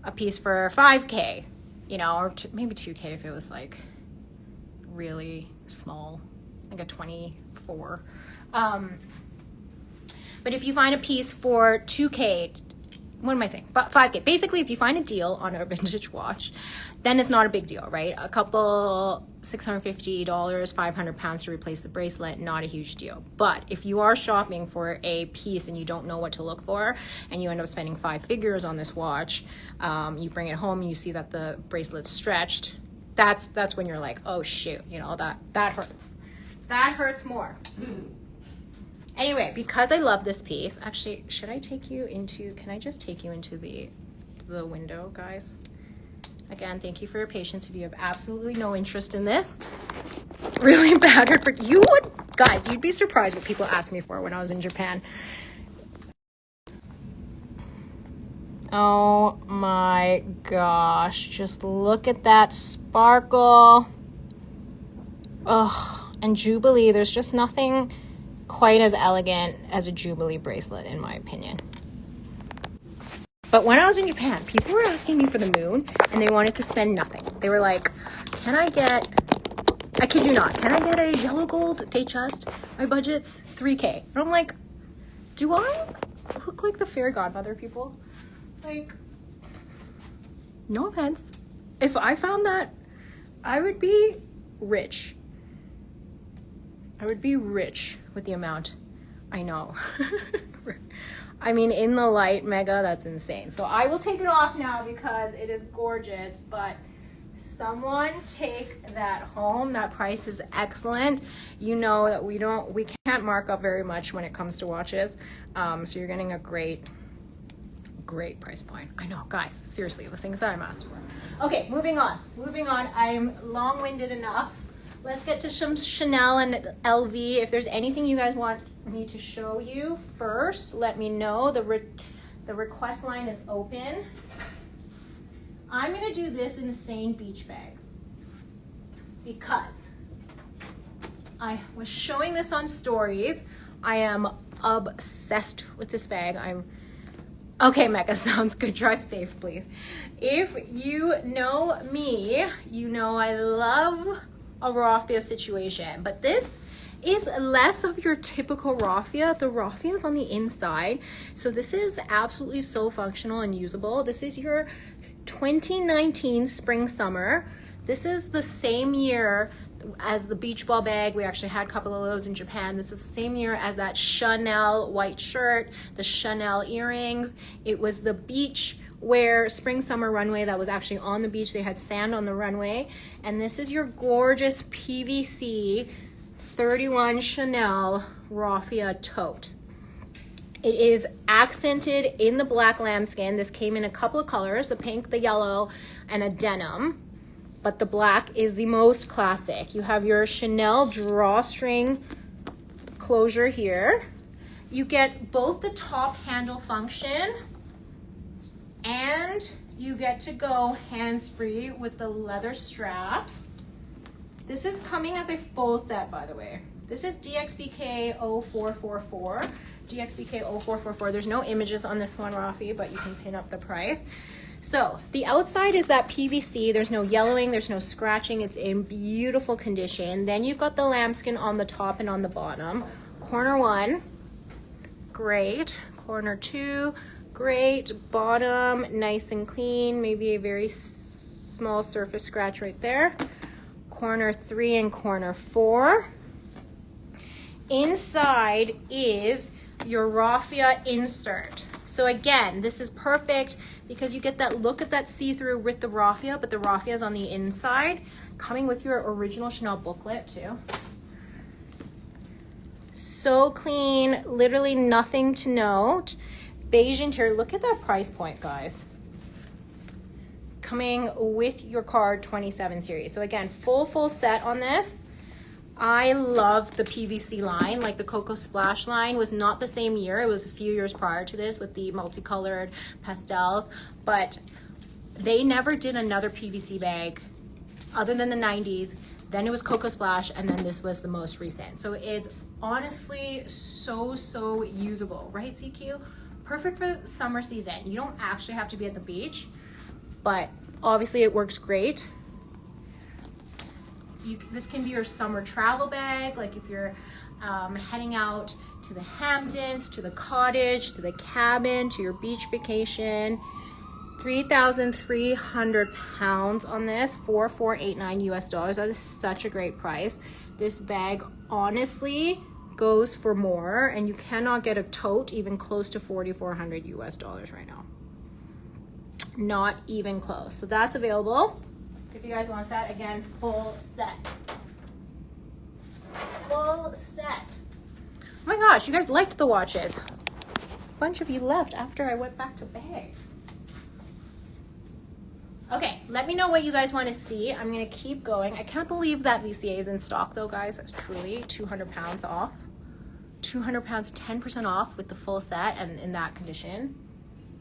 a piece for 5K, you know, or maybe 2K if it was like really small, like a 24. But if you find a piece for 2K, what am I saying? But 5K. Basically, if you find a deal on a vintage watch, then it's not a big deal, right? A couple $650, £500 to replace the bracelet, not a huge deal. But if you are shopping for a piece and you don't know what to look for, and you end up spending 5 figures on this watch, you bring it home and you see that the bracelet's stretched, that's when you're like, oh shoot, you know, that hurts. That hurts more. Anyway, because I love this piece, actually, should I take you into, can I just take you into the window, guys? Again, thank you for your patience. If you have absolutely no interest in this, really battered, but you would, guys, you'd be surprised what people asked me for when I was in Japan. Oh my gosh, just look at that sparkle. Oh, and Jubilee, there's just nothing quite as elegant as a Jubilee bracelet, in my opinion. But when I was in Japan, people were asking me for the moon and they wanted to spend nothing. They were like, can I get, I kid you not, can I get a yellow gold Datejust? My budget's 3K. And I'm like, do I look like the fairy godmother, people? Like, no offense. If I found that, I would be rich. I would be rich with the amount. I know. I mean, in the light, Mega, that's insane. So I will take it off now because it is gorgeous, but someone take that home. That price is excellent. You know that we can't mark up very much when it comes to watches. So you're getting a great price point. I know, guys, seriously, the things that I'm asked for. Okay, moving on. I'm long-winded enough. Let's get to some Chanel and LV. If there's anything you guys want me to show you first, let me know. The request line is open. I'm gonna do this insane beach bag because I was showing this on stories. I am obsessed with this bag. Okay, Mecca, sounds good. Drive safe, please. If you know me, you know I love a raffia situation, but this is less of your typical raffia. The raffia is on the inside, so this is absolutely so functional and usable. This is your 2019 spring summer. This is the same year as the beach ball bag. We actually had a couple of those in Japan. This is the same year as that Chanel white shirt, the Chanel earrings. It was the beach wear spring summer runway that was actually on the beach. They had sand on the runway. And this is your gorgeous PVC 31 Chanel raffia tote. It is accented in the black lambskin. This came in a couple of colors, the pink, the yellow, and a denim. But the black is the most classic. You have your Chanel drawstring closure here. You get both the top handle function and you get to go hands-free with the leather straps. This is coming as a full set, by the way. This is DXBK 0444. DXBK 0444. There's no images on this one, Rafi, but you can pin up the price. So the outside is that PVC. There's no yellowing, there's no scratching. It's in beautiful condition. Then you've got the lambskin on the top and on the bottom. Corner one, great. Corner two, great. Bottom, nice and clean. Maybe a very small surface scratch right there. Corner three and corner four. Inside is your raffia insert. So again, this is perfect because you get that look of that see-through with the raffia, but the raffia is on the inside, coming with your original Chanel booklet too. So clean, literally nothing to note. Beige interior, look at that price point, guys. Coming with your card 27 series. So again, full set on this. I love the PVC line. Like the Coco Splash line was not the same year. It was a few years prior to this with the multicolored pastels, but they never did another PVC bag other than the 90s. Then it was Coco Splash, and then this was the most recent. So it's honestly so usable, right, CQ? Perfect for summer season. You don't actually have to be at the beach, but obviously it works great. This can be your summer travel bag, like if you're heading out to the Hamptons, to the cottage, to the cabin, to your beach vacation. 3,300 pounds on this, 4,489 US dollars. That is such a great price. This bag honestly goes for more, and you cannot get a tote even close to 4,400 US dollars right now. Not even close. So that's available. If you guys want that, again, full set. Full set. Oh my gosh, you guys liked the watches. A bunch of you left after I went back to bags. Okay, let me know what you guys want to see. I'm going to keep going. I can't believe that VCA is in stock though, guys. That's truly 200 pounds off. 200 pounds, 10% off with the full set and in that condition.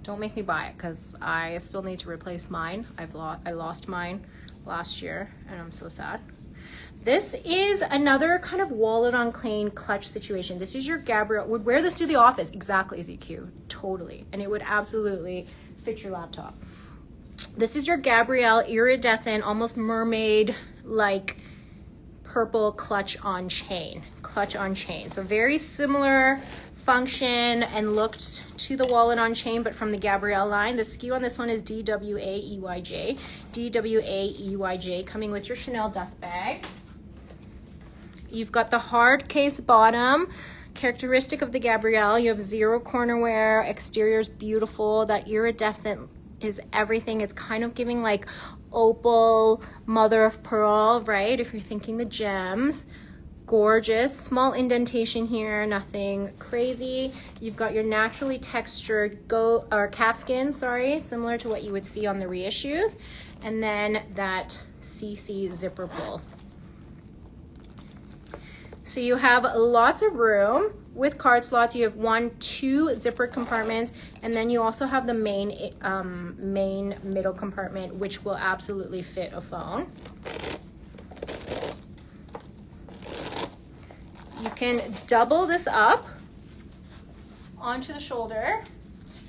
Don't make me buy it because I still need to replace mine. I lost mine last year and I'm so sad. This is another kind of wallet on chain clutch situation. This is your Gabrielle. Would wear this to the office. Exactly, ZQ. Totally. And it would absolutely fit your laptop. This is your Gabrielle iridescent, almost mermaid like purple clutch on chain. Clutch on chain. So very similar function and looked to the wallet on chain, but from the Gabrielle line. The SKU on this one is DWAEYJ. DWAEYJ, coming with your Chanel dust bag. You've got the hard case bottom, characteristic of the Gabrielle. You have zero corner wear, exterior is beautiful. That iridescent is everything. It's kind of giving like opal, mother of pearl, right? If you're thinking the gems. Gorgeous. Small indentation here, nothing crazy. You've got your naturally textured calfskin, sorry, similar to what you would see on the reissues. And then that CC zipper pull. So you have lots of room. With card slots, you have 1, 2 zipper compartments, and then you also have the main middle compartment, which will absolutely fit a phone. You can double this up onto the shoulder.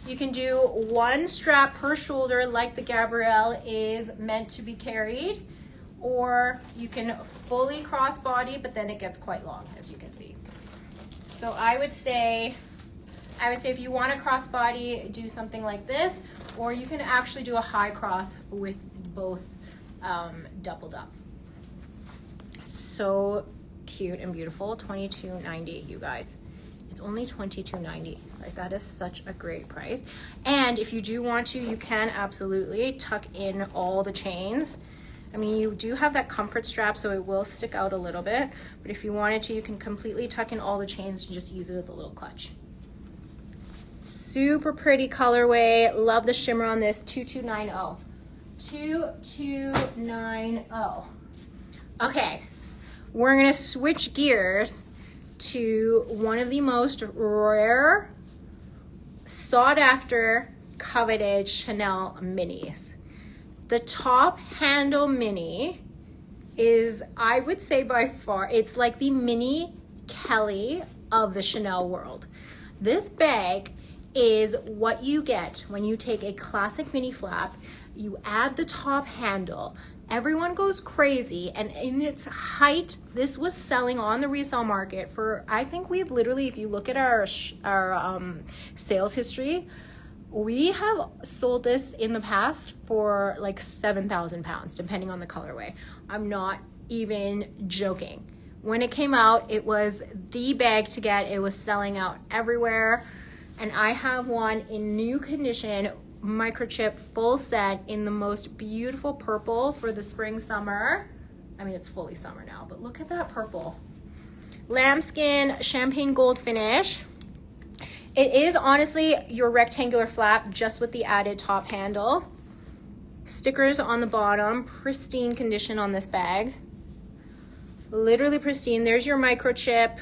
You can do 1 strap per shoulder like the Gabrielle is meant to be carried, or you can fully crossbody, but then it gets quite long, as you can see. So I would say if you want to crossbody, do something like this, or you can actually do a high cross with both doubled up. So cute and beautiful. $22.90, you guys. It's only $22.90. Like, that is such a great price. And if you do want to, you can absolutely tuck in all the chains. I mean, you do have that comfort strap, so it will stick out a little bit, but if you wanted to, you can completely tuck in all the chains and just use it as a little clutch. Super pretty colorway. Love the shimmer on this. 2290. 2290. Okay, we're gonna switch gears to one of the most rare, sought after, coveted Chanel minis. The top handle mini is, I would say by far, it's like the mini Kelly of the Chanel world. This bag is what you get when you take a classic mini flap, you add the top handle, everyone goes crazy, and in its height, this was selling on the resale market for, I think we've literally, if you look at our sales history, we have sold this in the past for like 7,000 pounds, depending on the colorway. I'm not even joking. When it came out, it was the bag to get. It was selling out everywhere. And I have one in new condition, microchip full set in the most beautiful purple for the spring, summer. I mean, it's fully summer now, but look at that purple. Lambskin champagne gold finish. It is honestly your rectangular flap, just with the added top handle. Stickers on the bottom, pristine condition on this bag. Literally pristine. There's your microchip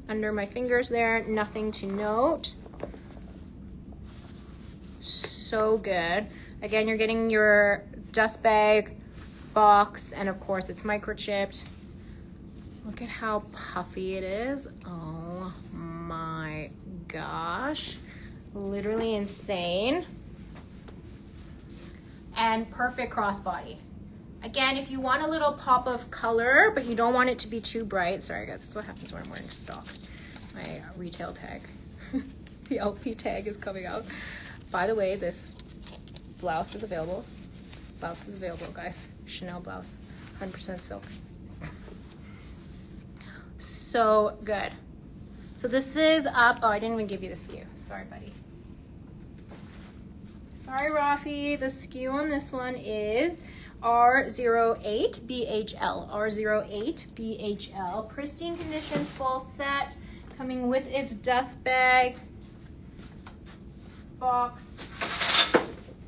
under my fingers there, nothing to note. So good. Again, you're getting your dust bag, box, and of course it's microchipped. Look at how puffy it is. Oh my gosh, literally insane. And perfect crossbody. Again, if you want a little pop of color, but you don't want it to be too bright. Sorry guys, this is what happens when I'm wearing stock. My retail tag. The LP tag is coming out. By the way, this blouse is available. Blouse is available, guys. Chanel blouse, 100% silk. So good. So this is up. Oh, I didn't even give you the SKU. Sorry, buddy. Sorry, Rafi. The SKU on this one is R08BHL. R08BHL. Pristine condition, full set, coming with its dust bag, box,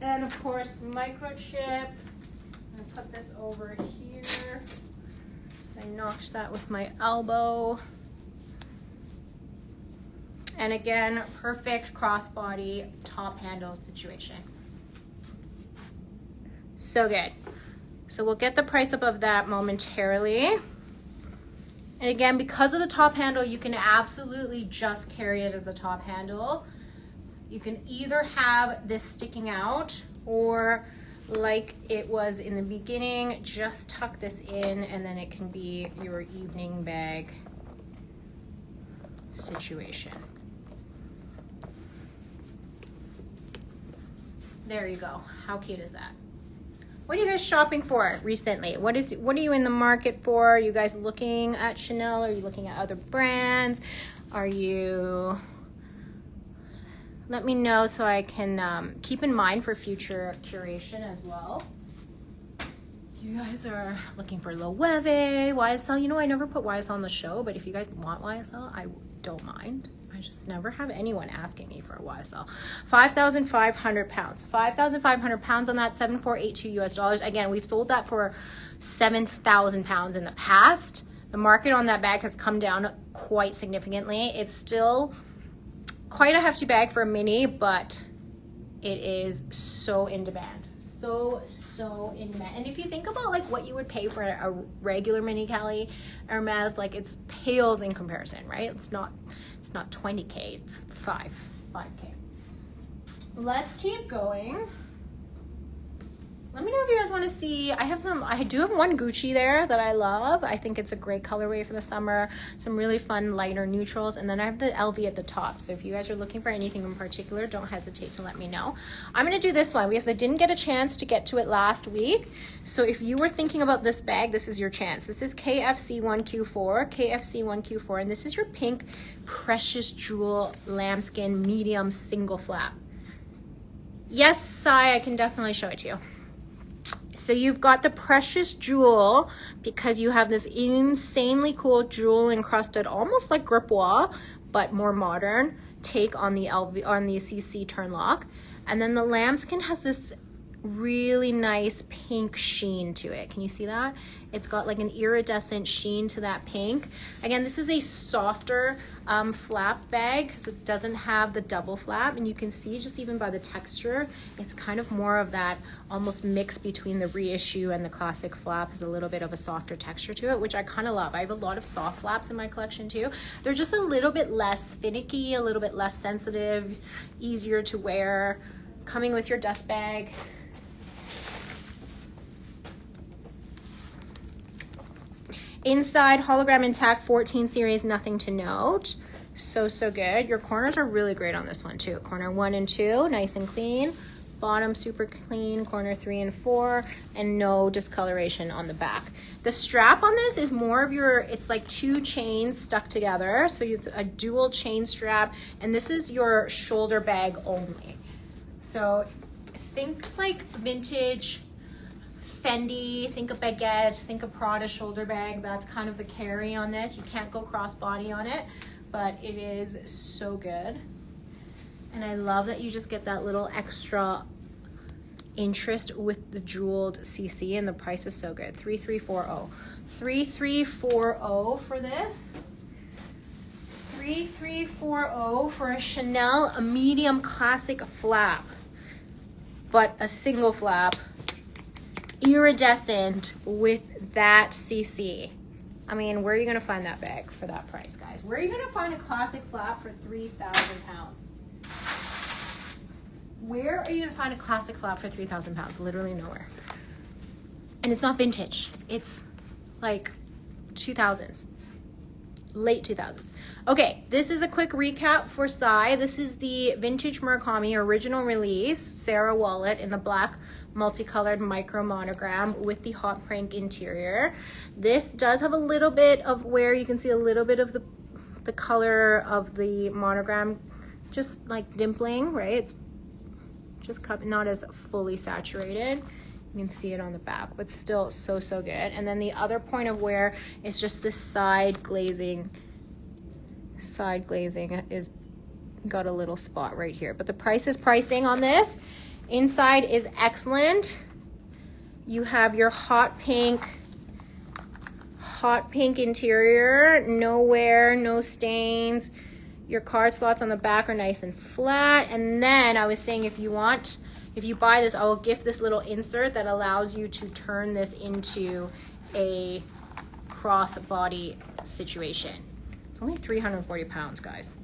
and of course microchip. I'm gonna put this over here. I notched that with my elbow. And again, perfect crossbody top handle situation. So good. So we'll get the price up of that momentarily. And again, because of the top handle, you can absolutely just carry it as a top handle. You can either have this sticking out, or like it was in the beginning, just tuck this in and then it can be your evening bag situation. There you go. How cute is that? What are you guys shopping for recently? What are you in the market for? Are you guys looking at Chanel? Are you looking at other brands? Are you... Let me know so I can keep in mind for future curation as well. you guys are looking for Loewe, YSL, you know, I never put YSL on the show, but if you guys want YSL, I don't mind. I just never have anyone asking me for a YSL. 5,500 pounds. 5,500 pounds on that, 7,482 US dollars. Again, we've sold that for 7,000 pounds in the past. The market on that bag has come down quite significantly. It's still quite a hefty bag for a mini, but it is so in demand. So in demand. And if you think about like what you would pay for a regular mini Kelly Hermes, like it's pales in comparison, right? It's not 20K, it's 5K. Let's keep going. Let me know if you guys want to see. I do have one Gucci there that I love. I think it's a great colorway for the summer. Some really fun lighter neutrals. And then I have the LV at the top. So if you guys are looking for anything in particular, don't hesitate to let me know. I'm going to do this one because I didn't get a chance to get to it last week. So if you were thinking about this bag, this is your chance. This is KFC1Q4, and this is your pink precious jewel lambskin medium single flap. Yes, Sai, I can definitely show it to you. So you've got the precious jewel because you have this insanely cool jewel encrusted, almost like gripois, but more modern take on the CC turn lock. And then the lambskin has this really nice pink sheen to it. Can you see that? It's got like an iridescent sheen to that pink. Again, this is a softer flap bag because it doesn't have the double flap, and you can see just even by the texture, it's kind of more of that almost mix between the reissue and the classic flap. Has a little bit of a softer texture to it, which I kind of love. I have a lot of soft flaps in my collection too. They're just a little bit less finicky, a little bit less sensitive, easier to wear, coming with your dust bag. Inside, hologram intact, 14 series, nothing to note. So good. Your corners are really great on this one too. Corner 1 and 2, nice and clean. Bottom super clean, corner 3 and 4, and no discoloration on the back. The strap on this is more of it's like 2 chains stuck together. So it's a dual chain strap, and this is your shoulder bag only. So think like vintage Fendi, think of baguette, think of Prada shoulder bag. That's kind of the carry on this. You can't go crossbody on it, but it is so good. And I love that you just get that little extra interest with the jeweled CC, and the price is so good. 3340. 3340 for this. 3340 for a Chanel, a medium classic flap, but a single flap, iridescent with that CC. I mean, where are you gonna find that bag for that price, guys? Where are you gonna find a classic flap for 3,000 pounds? Where are you gonna find a classic flap for 3,000 pounds? Literally nowhere. And it's not vintage. It's like 2000s, late 2000s. Okay, this is a quick recap for Sai. This is the vintage Murakami original release, Sarah wallet in the black multicolored micro monogram with the hot pink interior. This does have a little bit of where you can see a little bit of the color of the monogram just like dimpling, right? It's just not as fully saturated. You can see it on the back, but still so good. And then the other point of wear is just the side glazing. Side glazing is got a little spot right here, but the price is pricing on this. Inside is excellent. You have your hot pink interior, no wear, no stains. Your card slots on the back are nice and flat. And then I was saying, if you buy this, I will gift this little insert that allows you to turn this into a crossbody situation. It's only 340 pounds, guys,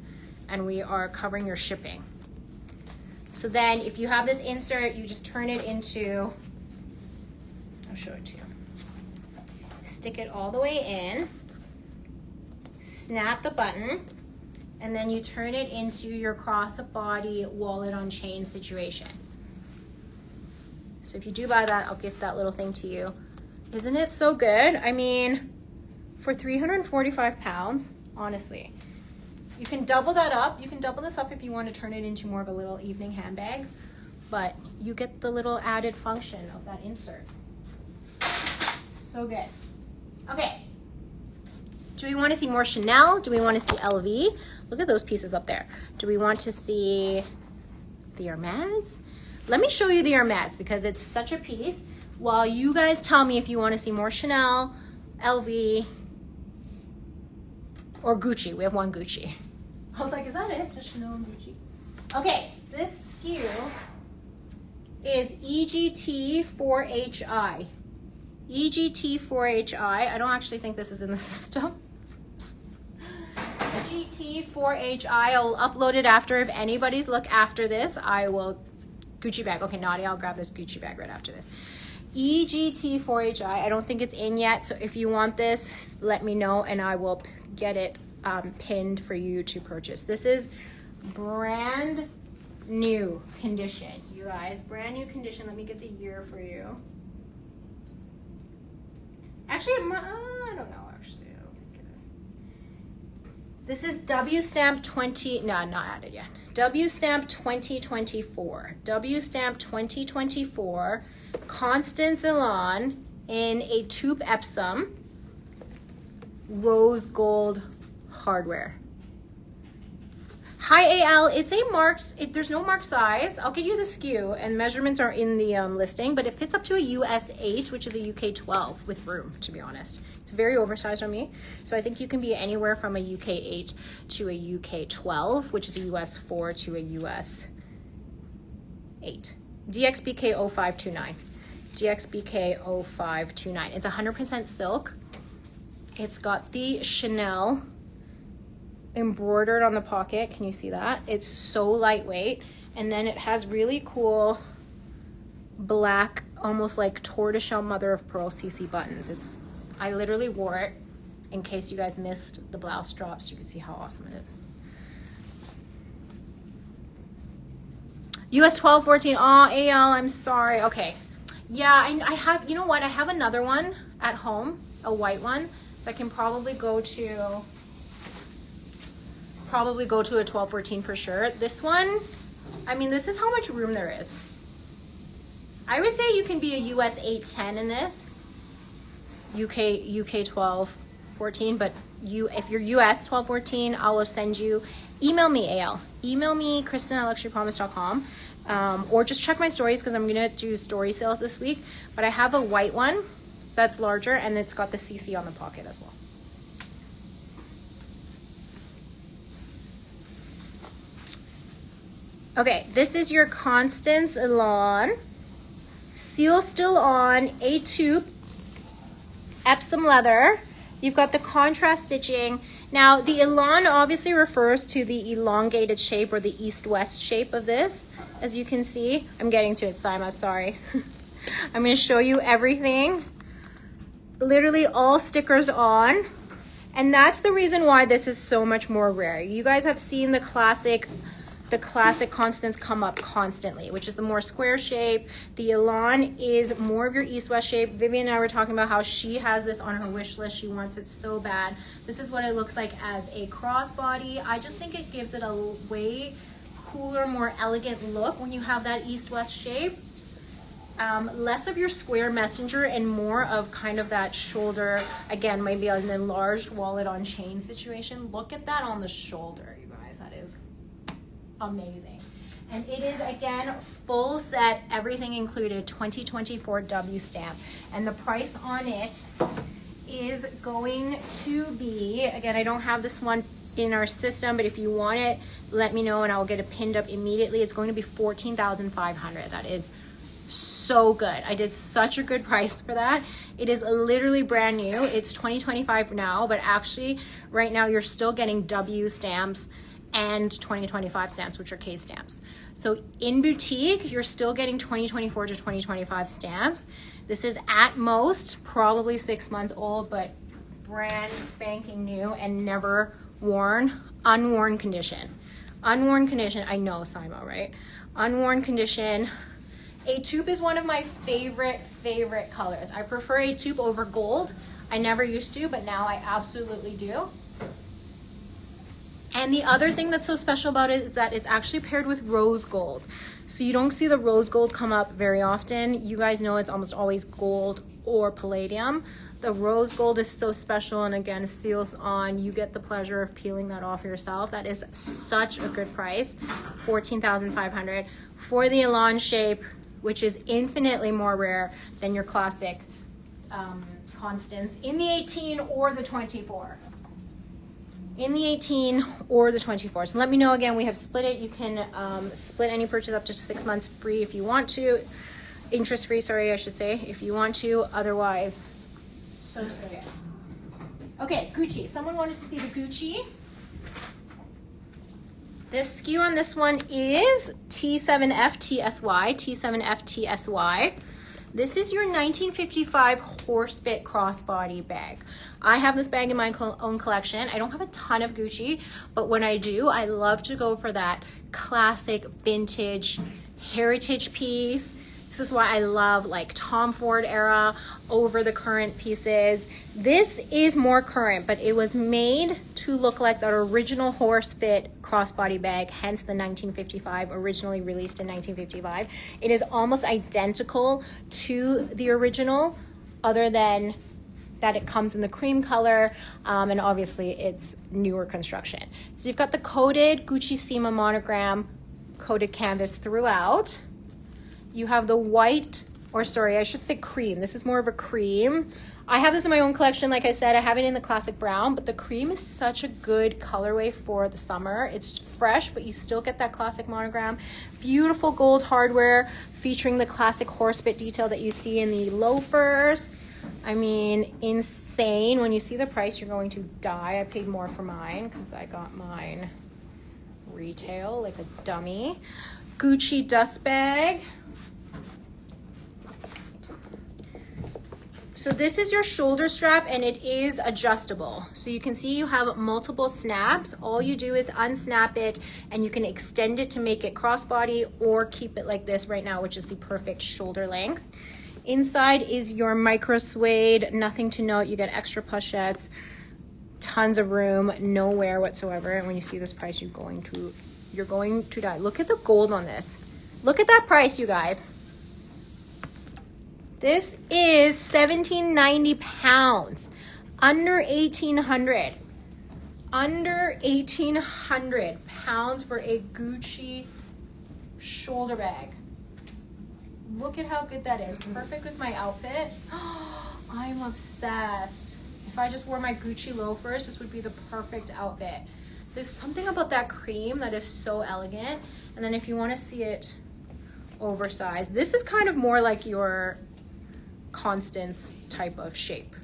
and we are covering your shipping. So then if you have this insert, you just turn it into, I'll show it to you. Stick it all the way in, snap the button, and then you turn it into your crossbody wallet on chain situation. So if you do buy that, I'll gift that little thing to you. Isn't it so good? I mean, for 345 pounds, honestly. You can double that up. You can double this up if you want to turn it into more of a little evening handbag, but you get the little added function of that insert. So good. Okay. Do we want to see more Chanel? Do we want to see LV? Look at those pieces up there. Do we want to see the Hermes? Let me show you the Hermes because it's such a piece. While you guys tell me if you want to see more Chanel, LV, or Gucci. We have one Gucci. I was like, is that it? Just Chanel and Gucci. Okay, this SKU is EGT4HI. EGT4HI. I don't actually think this is in the system. EGT4HI. I will upload it after. If anybody's look after this, I will. Gucci bag. Okay, Nadia, I'll grab this Gucci bag right after this. EGT4HI. I don't think it's in yet, so if you want this, let me know and I will get it pinned for you to purchase. This is brand new condition, you guys. Brand new condition. Let me get the year for you. Actually, I don't know. Actually, I don't think it is. This is W stamp 20. No, not added yet. W stamp 2024. W stamp 2024. Constance Elan in a tube Epsom rose gold hardware. Hi AL, it's a marked, there's no marked size. I'll give you the SKU and measurements are in the listing, but it fits up to a US 8, which is a UK 12 with room, to be honest. It's very oversized on me. So I think you can be anywhere from a UK 8 to a UK 12, which is a US 4 to a US 8. DXBK 0529. DXBK 0529. It's 100% silk. It's got the Chanel embroidered on the pocket. Can you see that? It's so lightweight. And then it has really cool black, almost like tortoiseshell mother of pearl CC buttons. I literally wore it in case you guys missed the blouse drops. You can see how awesome it is. US 12, 14. Oh, AL, I'm sorry. Okay. Yeah, I have, you know what? I have another one at home, a white one that can probably go to a 12, 14 for sure. This one, I mean, this is how much room there is. I would say you can be a US 8, 10 in this. UK 12, 14, but if you're US 12, 14, I will send you, email me AL. Email me, Kristen@luxurypromise.com. Or just check my stories because I'm gonna do story sales this week. But I have a white one that's larger and it's got the CC on the pocket as well. Okay, this is your Constance Elan. Seal still on, a tube, Epsom leather. You've got the contrast stitching. Now the Elan obviously refers to the elongated shape or the east-west shape of this. As you can see, I'm getting to it, Sima, sorry. I'm gonna show you everything. Literally all stickers on. And that's the reason why this is so much more rare. You guys have seen the classic Constance come up constantly, which is the more square shape. The Elan is more of your east-west shape. Vivian and I were talking about how she has this on her wish list. She wants it so bad. This is what it looks like as a crossbody. I just think it gives it a way cooler, more elegant look when you have that east-west shape. Less of your square messenger and more of kind of that shoulder, again, maybe an enlarged wallet on chain situation. Look at that on the shoulder, you guys. That is amazing. And it is, again, full set, everything included, 2024 W stamp. And the price on it is going to be, again, I don't have this one in our system, but if you want it, let me know and I'll get it pinned up immediately. It's going to be $14,500. That is so good. I did such a good price for that. It is literally brand new. It's 2025 now, but actually right now you're still getting W stamps and 2025 stamps, which are K stamps. So in boutique, you're still getting 2024 to 2025 stamps. This is at most probably 6 months old, but brand spanking new and never worn, unworn condition. Unworn condition, I know, Simo, right? Unworn condition. A taupe is one of my favorite colors. I prefer a taupe over gold. I never used to, but now I absolutely do. And the other thing that's so special about it is that it's actually paired with rose gold. So you don't see the rose gold come up very often. You guys know it's almost always gold or palladium. The rose gold is so special, and again, seals on. You get the pleasure of peeling that off yourself. That is such a good price, $14,500 for the Elan shape, which is infinitely more rare than your classic Constance in the 18 or the 24. In the 18 or the 24. So let me know again. We have split it. You can split any purchase up to 6 months free if you want to. Interest free, sorry, I should say, if you want to. Otherwise, so yeah. Okay, Gucci. Someone wanted to see the Gucci. This SKU on this one is T7FTSY. T7FTSY. This is your 1955 horse bit crossbody bag. I have this bag in my own collection. I don't have a ton of Gucci, but when I do, I love to go for that classic vintage heritage piece. This is why I love like Tom Ford era over the current pieces. This is more current, but it was made to look like that original horse bit crossbody bag, hence the 1955, originally released in 1955. It is almost identical to the original, other than that it comes in the cream color, and obviously it's newer construction. So you've got the coated Gucci Sima monogram, coated canvas throughout. You have the white, or sorry, I should say cream. This is more of a cream. I have this in my own collection. Like I said, I have it in the classic brown, but the cream is such a good colorway for the summer. It's fresh, but you still get that classic monogram. Beautiful gold hardware featuring the classic horse bit detail that you see in the loafers. I mean, insane. When you see the price, you're going to die. I paid more for mine because I got mine retail like a dummy. Gucci dust bag. So this is your shoulder strap, and it is adjustable. So you can see you have multiple snaps. All you do is unsnap it, and you can extend it to make it crossbody or keep it like this right now, which is the perfect shoulder length. Inside is your micro suede, nothing to note. You get extra pochettes, tons of room, no wear whatsoever. And when you see this price, you're going to die. Look at the gold on this. Look at that price, you guys. This is £1,790, under 1,800. Under 1,800 pounds for a Gucci shoulder bag. Look at how good that is. Perfect with my outfit. I'm obsessed. If I just wore my Gucci loafers, this would be the perfect outfit. There's something about that cream that is so elegant. And then if you want to see it oversized, this is kind of more like your Constance type of shape.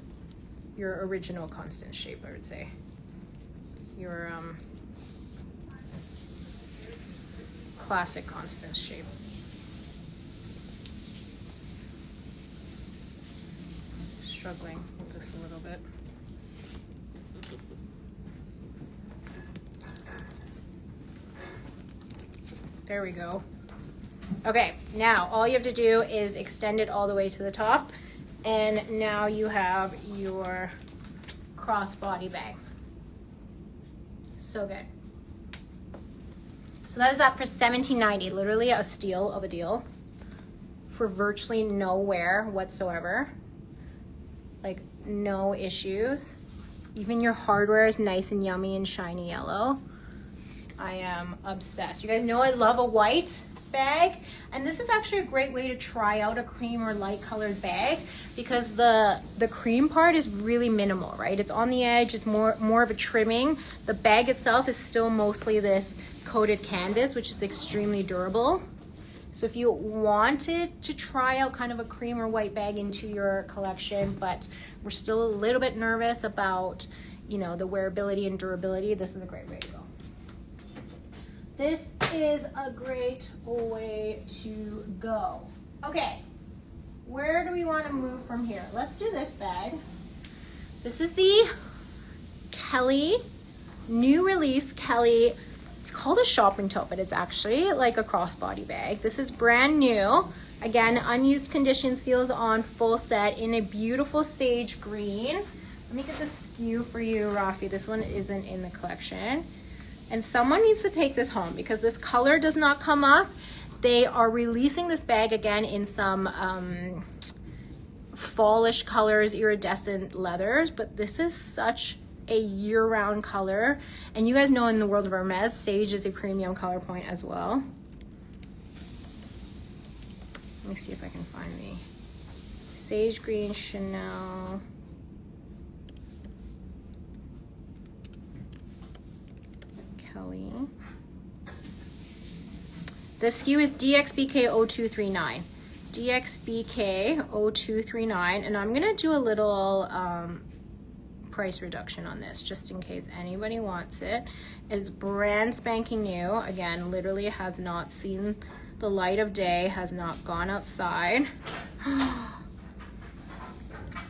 Your original Constance shape, I would say. Your classic Constance shape. Struggling with this a little bit. There we go. Okay, now all you have to do is extend it all the way to the top, and now you have your crossbody bag. So good. So that is up for $1,790, literally a steal of a deal for virtually no wear whatsoever. Like no issues. Even your hardware is nice and yummy and shiny yellow. I am obsessed. You guys know I love a white bag, and this is actually a great way to try out a cream or light colored bag, because the cream part is really minimal, right? It's on the edge, it's more of a trimming. The bag itself is still mostly this coated canvas, which is extremely durable. So if you wanted to try out kind of a cream or white bag into your collection, but we're still a little bit nervous about, you know, the wearability and durability, this is a great way to go. This is a great way to go. Okay, where do we want to move from here? Let's do this bag. This is the Kelly, new release Kelly. It's called a shopping tote, but it's actually like a crossbody bag. This is brand new. Again, unused condition, seals on, full set in a beautiful sage green. Let me get the SKU for you, Rafi. This one isn't in the collection. And someone needs to take this home because this color does not come up. They are releasing this bag again in some fallish colors, iridescent leathers, but this is such a year-round color. And you guys know in the world of Hermes, sage is a premium color point as well. Let me see if I can find the sage green Chanel. Kelly. The SKU is DXBK0239. DXBK0239, and I'm gonna do a little price reduction on this just in case anybody wants it. It's brand spanking new. Again, literally has not seen the light of day, has not gone outside.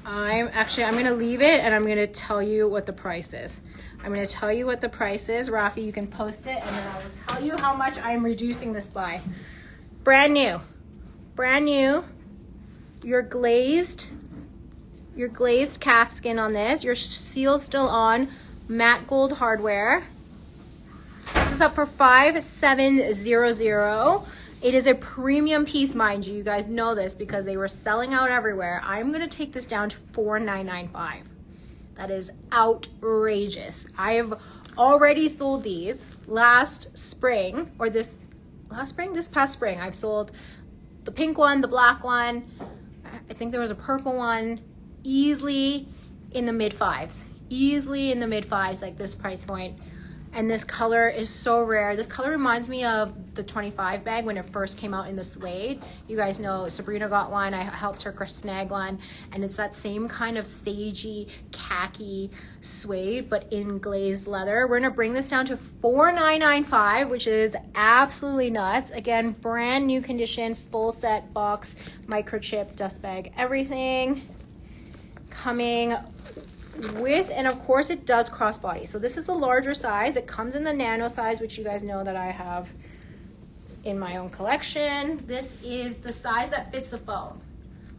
I'm gonna leave it and I'm gonna tell you what the price is. I'm gonna tell you what the price is. Rafi, you can post it and then I will tell you how much I'm reducing this by. Brand new. Brand new. Your glazed calf skin on this. Your seal's still on. Matte gold hardware. This is up for $5,700. It is a premium piece, mind you. You guys know this because they were selling out everywhere. I'm gonna take this down to $4,995. That is outrageous. I have already sold these this past spring. I've sold the pink one, the black one. I think there was a purple one, easily in the mid fives, like this price point. And this color is so rare. This color reminds me of the 25 bag when it first came out in the suede. You guys know Sabrina got one. I helped her snag one. And it's that same kind of sagey, khaki suede, but in glazed leather. We're gonna bring this down to $4,995, which is absolutely nuts. Again, brand new condition, full set box, microchip, dust bag, everything. Coming with, and of course it does crossbody. So this is the larger size. It comes in the nano size, which you guys know that I have in my own collection. This is the size that fits the phone.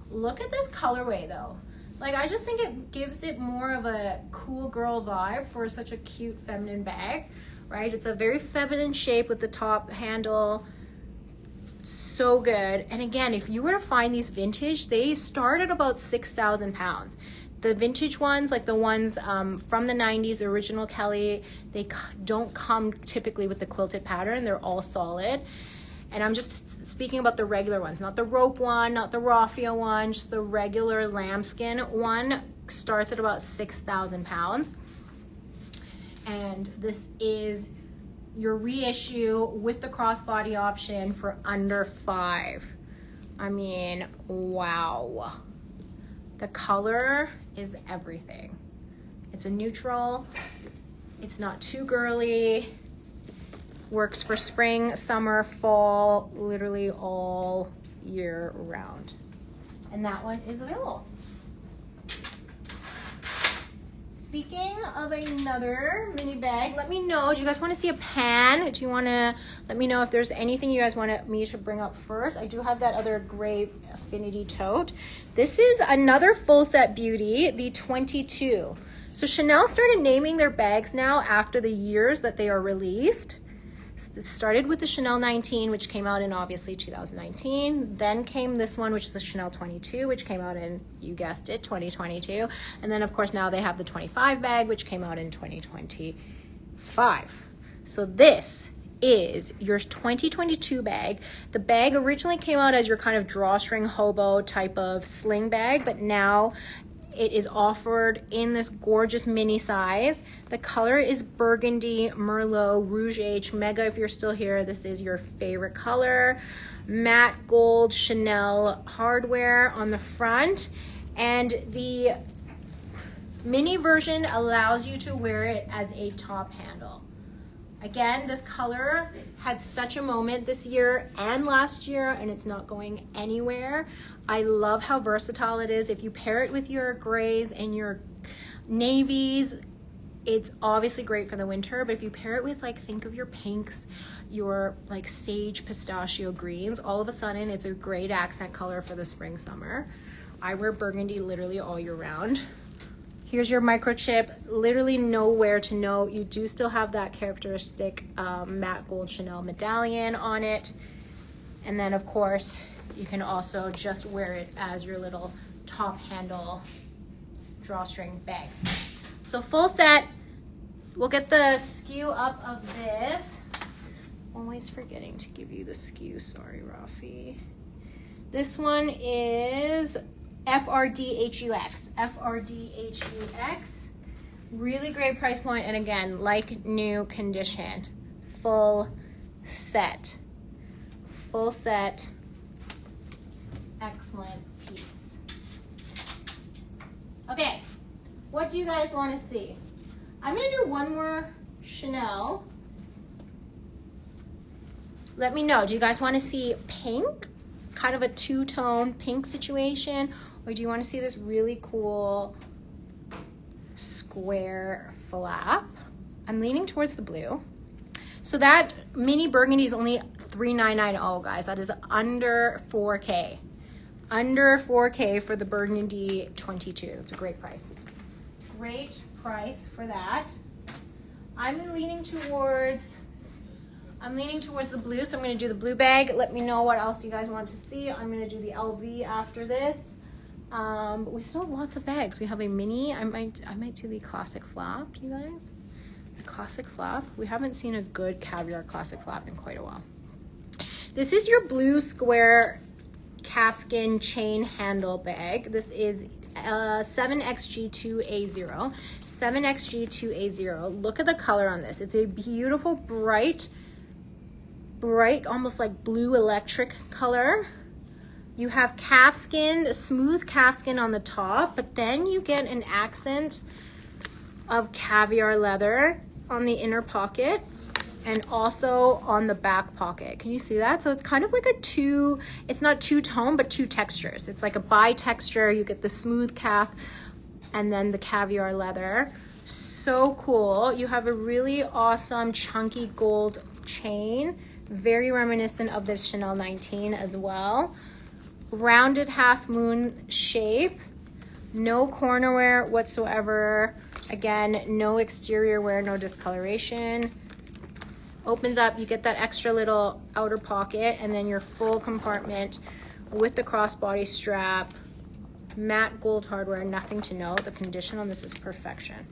Look at this colorway though. Like, I just think it gives it more of a cool girl vibe for such a cute feminine bag, right? It's a very feminine shape with the top handle. So good. And again, if you were to find these vintage, they start at about 6,000 pounds. The vintage ones, like the ones from the 90s, the original Kelly, they don't come typically with the quilted pattern. They're all solid. And I'm just speaking about the regular ones, not the rope one, not the raffia one, just the regular lambskin one starts at about 6,000 pounds. And this is your reissue with the crossbody option for under $5,000. I mean, wow. The color is everything. It's a neutral, it's not too girly, works for spring, summer, fall, literally all year round. And that one is available. Speaking of another mini bag, let me know, do you guys want to see a pan? Do you want to let me know if there's anything you guys want me to bring up first? I do have that other gray affinity tote. This is another full set beauty, the 22. So Chanel started naming their bags now after the years that they are released. It started with the Chanel 19, which came out in obviously 2019. Then came this one, which is the Chanel 22, which came out in, you guessed it, 2022. And then of course now they have the 25 bag, which came out in 2025. So this is your 2022 bag. The bag originally came out as your kind of drawstring hobo type of sling bag, but now it is offered in this gorgeous mini size. The color is burgundy, merlot, rouge H, mega if you're still here. This is your favorite color. Matte gold Chanel hardware on the front. And the mini version allows you to wear it as a top handle. Again, this color had such a moment this year and last year, and it's not going anywhere. I love how versatile it is. If you pair it with your grays and your navies, it's obviously great for the winter, but if you pair it with, like, think of your pinks, your like sage pistachio greens, all of a sudden it's a great accent color for the spring, summer. I wear burgundy literally all year round. Here's your microchip, literally nowhere to know. You do still have that characteristic matte gold Chanel medallion on it. And then of course, you can also just wear it as your little top handle drawstring bag. So full set. We'll get the SKU up of this. Always forgetting to give you the SKU, sorry Rafi. This one is FRDHUX. FRDHUX. Really great price point, and again, like new condition. Full set. Full set. Excellent piece. Okay, what do you guys want to see? I'm gonna do one more Chanel. Let me know, do you guys want to see pink? Kind of a two-tone pink situation? Or do you want to see this really cool square flap? I'm leaning towards the blue. So that mini burgundy is only $3,990, guys. That is under 4K. Under 4K for the burgundy 22. It's a great price. Great price for that. I'm leaning towards the blue, so I'm going to do the blue bag. Let me know what else you guys want to see. I'm going to do the LV after this. But we still have lots of bags. We have a mini. I might do the classic flap, you guys. The classic flap. We haven't seen a good caviar classic flap in quite a while. This is your blue square calfskin chain handle bag. This is 7XG2A0. 7XG2A0. Look at the color on this. It's a beautiful, bright, almost like blue electric color. You have calfskin, smooth calfskin on the top, but then you get an accent of caviar leather on the inner pocket and also on the back pocket. Can you see that? So it's kind of like it's not two-tone, but two textures. It's like a bi-texture. You get the smooth calf and then the caviar leather. So cool. You have a really awesome chunky gold chain, very reminiscent of this Chanel 19 as well. Rounded half moon shape, no corner wear whatsoever. Again, no exterior wear, no discoloration. Opens up, you get that extra little outer pocket, and then your full compartment with the crossbody strap. Matte gold hardware, nothing to note. The condition on this is perfection.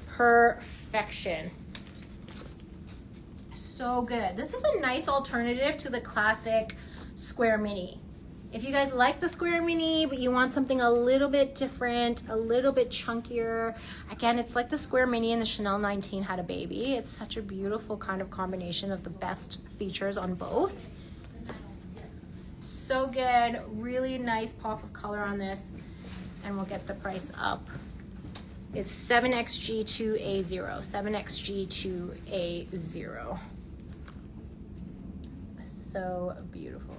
Perfection. So good. This is a nice alternative to the classic square mini. If you guys like the square mini, but you want something a little bit different, a little bit chunkier, again, it's like the square mini and the Chanel 19 had a baby. It's such a beautiful kind of combination of the best features on both. So good, really nice pop of color on this, and we'll get the price up. It's 7XG2A0, 7XG2A0. So beautiful.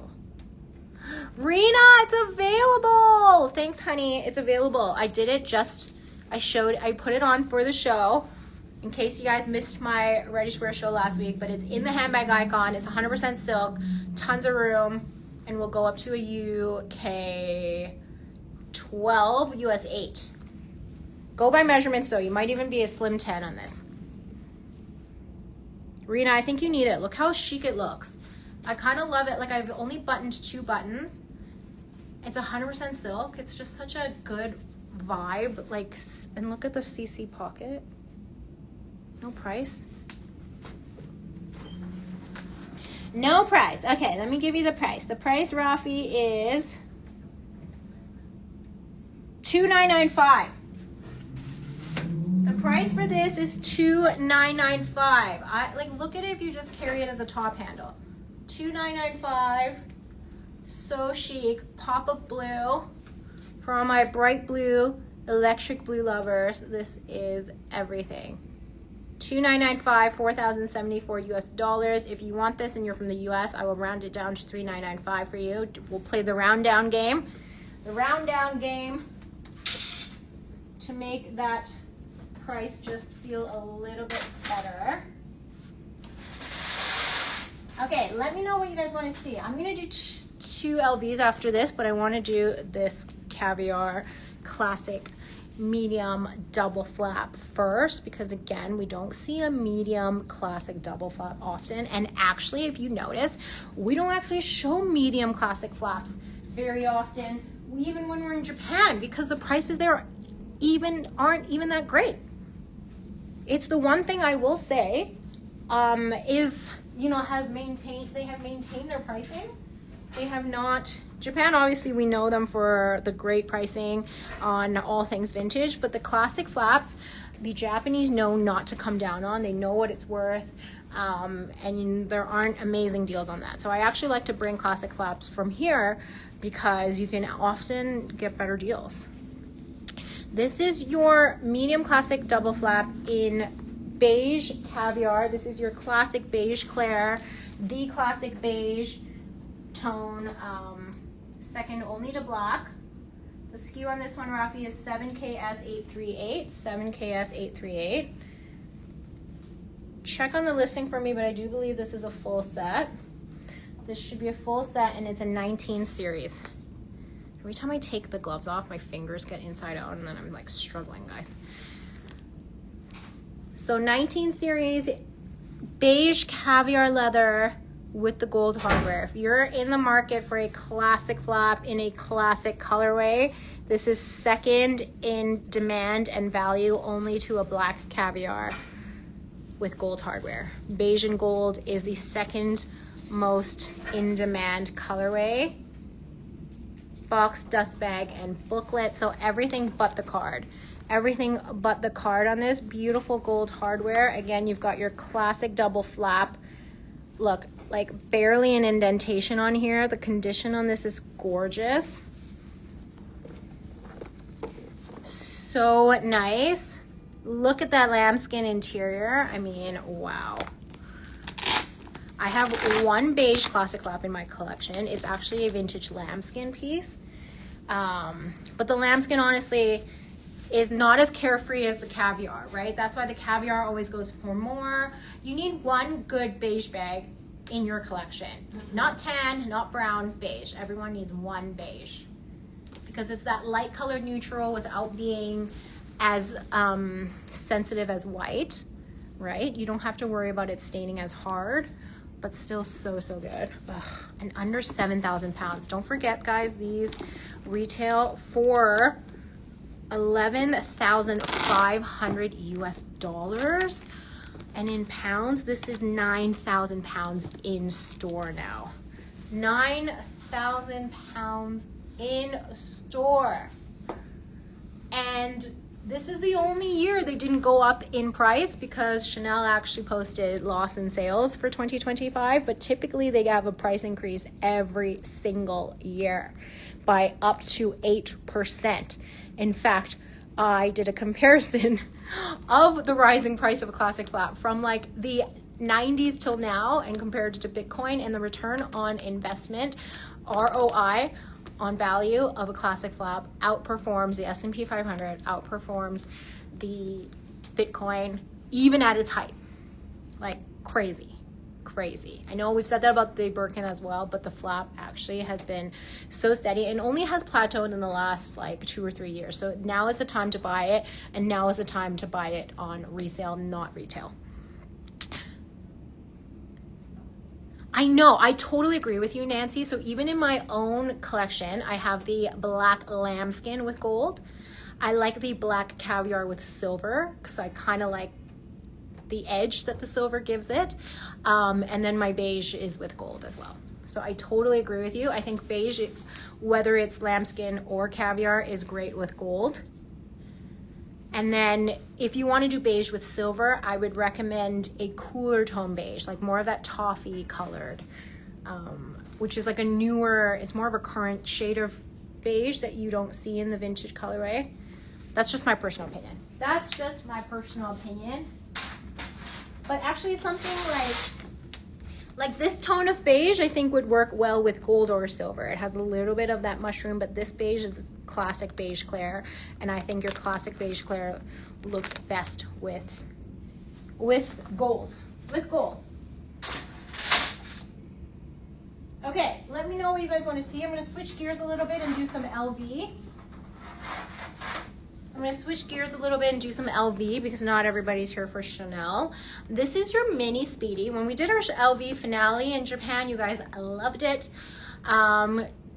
Rena, it's available. Thanks, honey. It's available. I did it I put it on for the show in case you guys missed my Ready to Wear show last week, but it's in the handbag icon. It's 100% silk, tons of room, and we'll go up to a UK 12, US 8. Go by measurements though. You might even be a slim 10 on this. Rena, I think you need it. Look how chic it looks. I kind of love it. Like, I've only buttoned 2 buttons. It's 100% silk. It's just such a good vibe. Like, and look at the CC pocket. No price. No price. Okay, let me give you the price. The price, Rafi, is $2,995. The price for this is $2,995. Like, look at it if you just carry it as a top handle. $2,995. So chic. Pop of blue. For all my bright blue, electric blue lovers, this is everything. $2,995, 4,074 US dollars. If you want this and you're from the US, I will round it down to $3,995 for you. We'll play the round down game. The round down game to make that price just feel a little bit better. Okay, let me know what you guys want to see. I'm going to do 2 LVs after this, but I want to do this caviar classic medium double flap first, because again, we don't see a medium classic double flap often. And actually, if you notice, we don't actually show medium classic flaps very often, even when we're in Japan, because the prices there aren't even that great. It's the one thing I will say is, you know, they have maintained their pricing. They have not, Japan, obviously we know them for the great pricing on all things vintage, but the classic flaps, the Japanese know not to come down on. They know what it's worth, and there aren't amazing deals on that. So I actually like to bring classic flaps from here because you can often get better deals. This is your medium classic double flap in beige caviar. This is your classic beige clair, the classic beige tone, second only to black. The SKU on this one, Rafi, is 7KS838, 7KS838. Check on the listing for me, but I do believe this is a full set. This should be a full set, and it's a 19 series. Every time I take the gloves off, my fingers get inside out, and then I'm like struggling, guys. So 19 series, beige caviar leather with the gold hardware. If you're in the market for a classic flap in a classic colorway, this is second in demand and value only to a black caviar with gold hardware. Beige and gold is the second most in demand colorway. Box, dust bag, and booklet. So everything but the card. Everything but the card on this. Beautiful gold hardware. Again, you've got your classic double flap. Look, like barely an indentation on here. The condition on this is gorgeous. So nice. Look at that lambskin interior. I mean, wow. I have one beige classic flap in my collection. It's actually a vintage lambskin piece. But the lambskin, honestly, is not as carefree as the caviar, right? That's why the caviar always goes for more. You need one good beige bag in your collection. Not tan, not brown, beige. Everyone needs one beige. Because it's that light colored neutral without being as sensitive as white, right? You don't have to worry about it staining as hard, but still so good. Ugh. And under 7,000 pounds. Don't forget, guys, these retail for 11,500 US dollars. And in pounds, this is 9,000 pounds in store now. 9,000 pounds in store. And this is the only year they didn't go up in price, because Chanel actually posted loss in sales for 2025, but typically they have a price increase every single year by up to 8%. In fact, I did a comparison of the rising price of a classic flap from like the 90s till now and compared to Bitcoin, and the return on investment, ROI, on value of a classic flap outperforms the S&P 500, outperforms the Bitcoin, even at its height. Like crazy. I know we've said that about the Birkin as well, but the flap actually has been so steady and only has plateaued in the last like 2 or 3 years. So now is the time to buy it, and now is the time to buy it on resale, not retail. I know, I totally agree with you, Nancy. So even in my own collection, I have the black lambskin with gold. I like the black caviar with silver because I kind of like the edge that the silver gives it. And then my beige is with gold as well. So I totally agree with you. I think beige, whether it's lambskin or caviar, is great with gold. And then if you want to do beige with silver, I would recommend a cooler tone beige, like more of that toffee colored, which is like a newer, it's more of a current shade of beige that you don't see in the vintage colorway. That's just my personal opinion. That's just my personal opinion. But actually something like this tone of beige, I think would work well with gold or silver. It has a little bit of that mushroom, but this beige is classic beige clair, and I think your classic beige clair looks best with gold. Okay, let me know what you guys want to see. I'm going to switch gears a little bit and do some LV. I'm gonna switch gears a little bit and do some LV because not everybody's here for Chanel. This is your mini Speedy. When we did our LV finale in Japan, you guys loved it.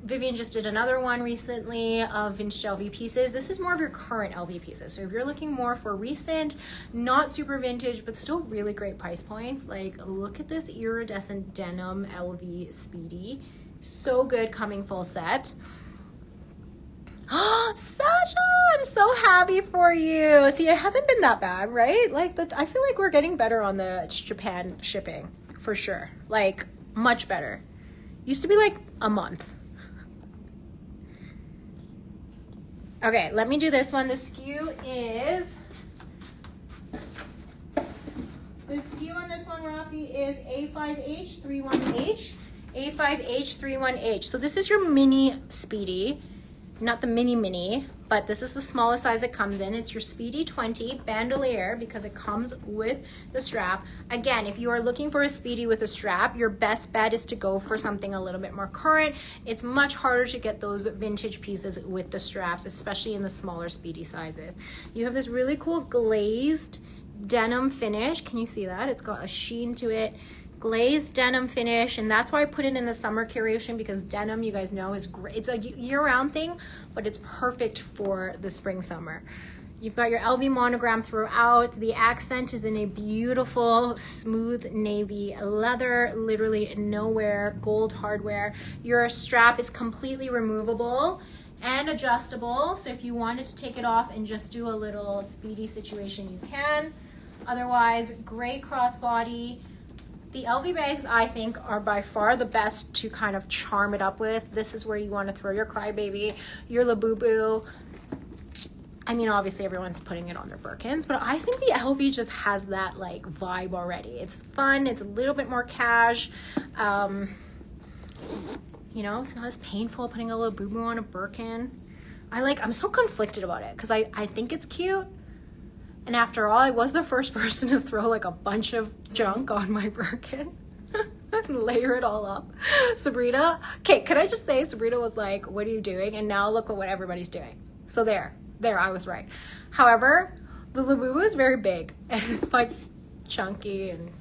Vivian just did another one recently of vintage LV pieces. This is more of your current LV pieces. So if you're looking more for recent, not super vintage, but still really great price points, like look at this iridescent denim LV Speedy. So good, coming full set. Sasha, I'm so happy for you. See, it hasn't been that bad, right? Like, I feel like we're getting better on the Japan shipping, for sure. Like, much better. Used to be like a month. Okay, let me do this one. The SKU on this one, Rafi, is A5H31H. A5H31H. So this is your mini Speedy. Not the mini, but this is the smallest size it comes in. It's your Speedy 20 bandolier because it comes with the strap. Again, if you are looking for a Speedy with a strap, your best bet is to go for something a little bit more current. It's much harder to get those vintage pieces with the straps, especially in the smaller Speedy sizes. You have this really cool glazed denim finish. Can you see that? It's got a sheen to it. Glazed denim finish, and that's why I put it in the summer curation because denim, you guys know, is great. It's a year-round thing, but it's perfect for the spring summer. You've got your LV monogram throughout. The accent is in a beautiful smooth navy leather, literally nowhere, gold hardware. Your strap is completely removable and adjustable, so if you wanted to take it off and just do a little Speedy situation, you can. Otherwise, great crossbody. The LV bags, I think, are by far the best to kind of charm it up with. This is where you want to throw your crybaby, your Labubu. I mean, obviously everyone's putting it on their Birkins, but I think the LV just has that like vibe already. It's fun. It's a little bit more cash. You know, it's not as painful putting a Labubu on a Birkin. I'm so conflicted about it because I think it's cute. And after all, I was the first person to throw like a bunch of junk on my Birkin and layer it all up. Sabrina, okay, could I just say Sabrina was like, what are you doing? And now look at what everybody's doing. So there, I was right. However, the Labubu is very big and it's like chunky, and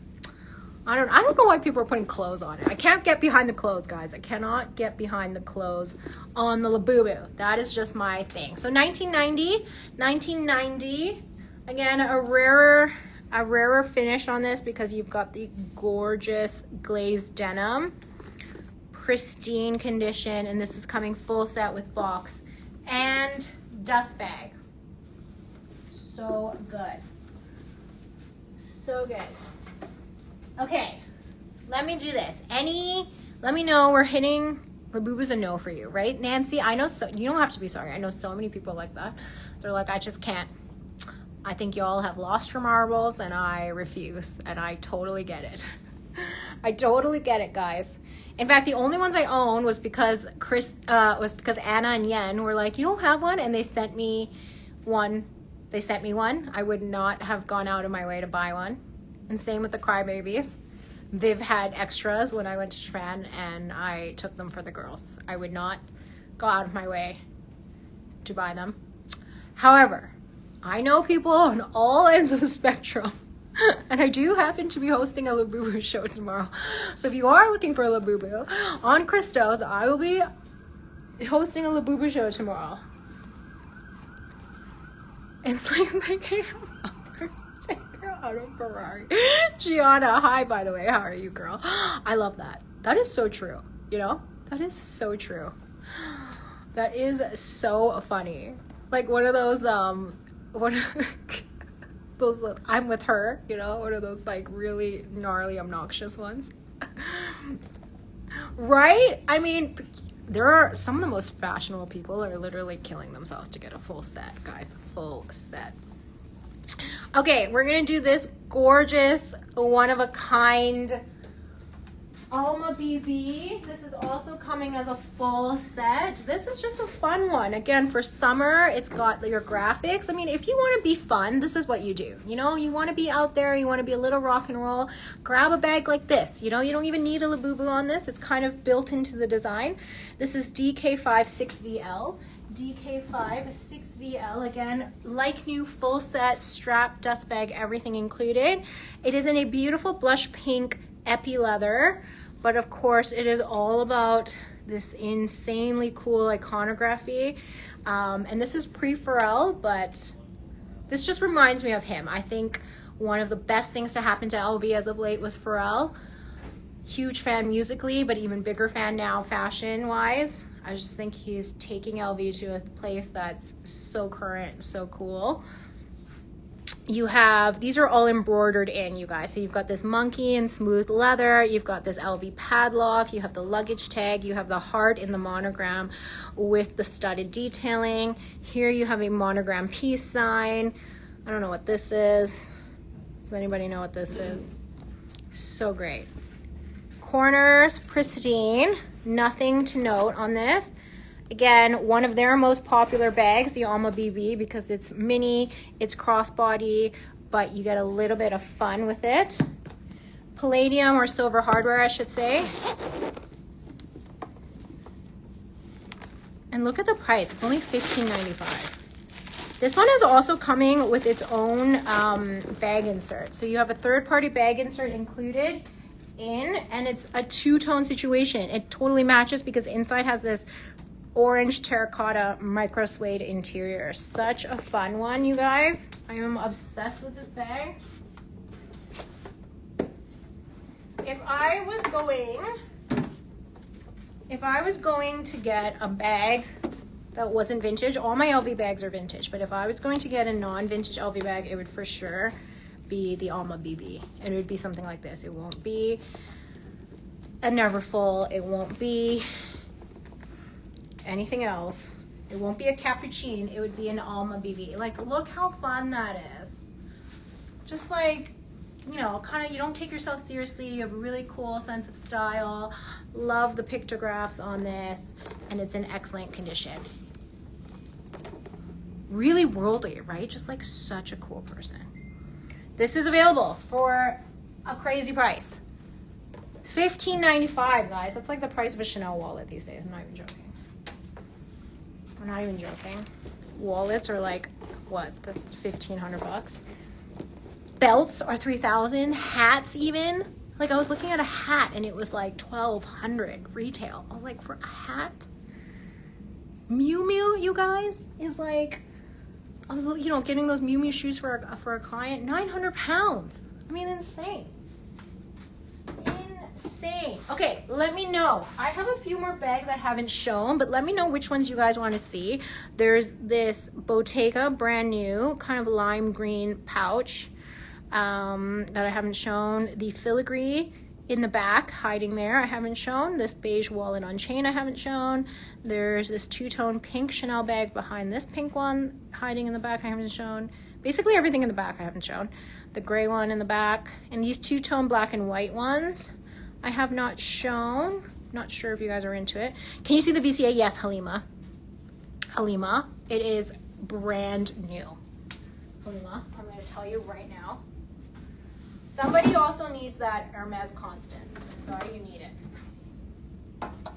I don't know why people are putting clothes on it. I can't get behind the clothes, guys. I cannot get behind the clothes on the Labubu. That is just my thing. So 1990. Again, a rarer finish on this because you've got the gorgeous glazed denim, pristine condition, and this is coming full set with box and dust bag. So good. So good. Okay, let me do this. Let me know we're hitting Labubu's a no for you, right? Nancy, I know, so you don't have to be sorry. I know so many people like that. They're like, I just can't. I think y'all have lost your marbles and I refuse, and I totally get it. I totally get it, guys. In fact, the only ones I own was because Anna and Yen were like, you don't have one, and they sent me one. I would not have gone out of my way to buy one. And same with the crybabies. Viv had extras when I went to Japan and I took them for the girls. I would not go out of my way to buy them. However, I know people on all ends of the spectrum, and I do happen to be hosting a Labubu show tomorrow. So if you are looking for a Labubu on Christos, I will be hosting a Labubu show tomorrow. It's like I out of Ferrari. Gianna, hi, by the way. How are you, girl? I love that. That is so true. You know? That is so true. That is so funny. Like one of those, those, I'm with her, you know? One of those like really gnarly, obnoxious ones. Right? I mean, there are some of the most fashionable people are literally killing themselves to get a full set, guys. Full set. Okay, we're gonna do this gorgeous, one-of-a-kind Alma BB. This is also coming as a full set. This is just a fun one. Again, for summer, it's got your graphics. I mean, if you want to be fun, this is what you do. You know, you want to be out there, you want to be a little rock and roll, grab a bag like this. You know, you don't even need a Labubu on this. It's kind of built into the design. This is DK56VL. DK5 6VL. Again, like new, full set, strap, dust bag, everything included. It is in a beautiful blush pink epi leather, but of course it is all about this insanely cool iconography. And this is pre-Pharrell, but this just reminds me of him. I think one of the best things to happen to LV as of late was Pharrell. Huge fan musically, but even bigger fan now fashion wise. I just think he's taking LV to a place that's so current, so cool. You have, these are all embroidered in, you guys. So you've got this monkey in smooth leather, you've got this LV padlock, you have the luggage tag, you have the heart in the monogram with the studded detailing. Here you have a monogram peace sign. I don't know what this is. Does anybody know what this is? So great. Corners, pristine, nothing to note on this. Again, one of their most popular bags, the Alma BB, because it's mini, it's crossbody, but you get a little bit of fun with it. Palladium or silver hardware, I should say. And look at the price, it's only $15.95. This one is also coming with its own bag insert. So you have a third-party bag insert included in, and it's a two-tone situation. It totally matches because inside has this orange terracotta micro suede interior. Such a fun one, you guys. I am obsessed with this bag. If I was going to get a bag that wasn't vintage, all my LV bags are vintage, but if I was going to get a non-vintage LV bag, it would for sure be the Alma BB, and it would be something like this. It won't be a Neverfull, it won't be anything else, it won't be a Capucine, it would be an Alma BB. Like, look how fun that is. Just like, you know, kind of, you don't take yourself seriously, you have a really cool sense of style. Love the pictographs on this, and it's in excellent condition. Really worldly, right? Just like such a cool person. This is available for a crazy price. $15.95, guys. That's like the price of a Chanel wallet these days. I'm not even joking. I'm not even joking. Wallets are like, what, 1,500 bucks? Belts are 3,000. Hats even. Like, I was looking at a hat and it was like 1,200 retail. I was like, for a hat? Miu Miu, you guys, is like, I was, you know, getting those Miu Miu shoes for a client, 900 pounds. I mean, insane. Insane. Okay, let me know. I have a few more bags I haven't shown, but let me know which ones you guys want to see. There's this Bottega brand new kind of lime green pouch that I haven't shown. The filigree in the back hiding there, I haven't shown. This beige wallet on chain, I haven't shown. There's this two-tone pink Chanel bag behind this pink one hiding in the back, I haven't shown. Basically everything in the back I haven't shown. The gray one in the back, and these two-tone black and white ones I have not shown. Not sure if you guys are into it. Can you see the VCA? Yes, Halima. Halima, it is brand new. Halima, I'm going to tell you right now. Somebody also needs that Hermes Constance. I'm sorry, you need it.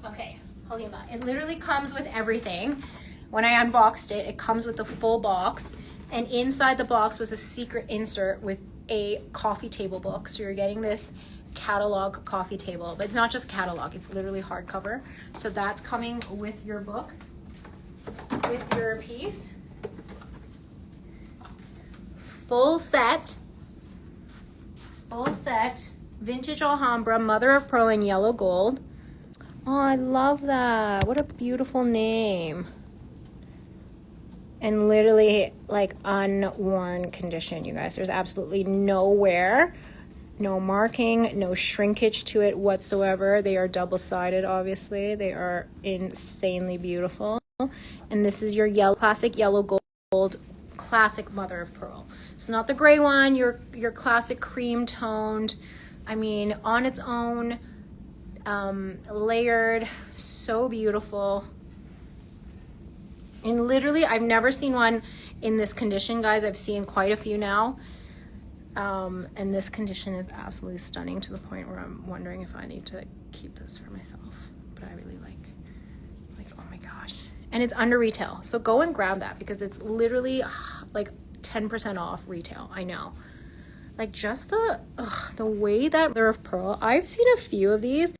Okay, Halima, it literally comes with everything. When I unboxed it, it comes with the full box, and inside the box was a secret insert with a coffee table book. So you're getting this catalog coffee table, but it's not just catalog, it's literally hardcover. So that's coming with your book, with your piece. Full set, vintage Alhambra, mother of pearl in yellow gold. Oh, I love that. What a beautiful name. And literally like unworn condition, you guys. There's absolutely no wear, no marking, no shrinkage to it whatsoever. They are double-sided, obviously. They are insanely beautiful. And this is your yellow, classic yellow gold, classic mother of pearl. So not the gray one, your classic cream toned. I mean, on its own, layered, so beautiful. And literally, I've never seen one in this condition, guys. I've seen quite a few now. And this condition is absolutely stunning to the point where I'm wondering if I need to keep this for myself. But I really like, oh my gosh. and it's under retail. So go and grab that because it's literally like 10% off retail. I know. Like just the way that they're of pearl. I've seen a few of these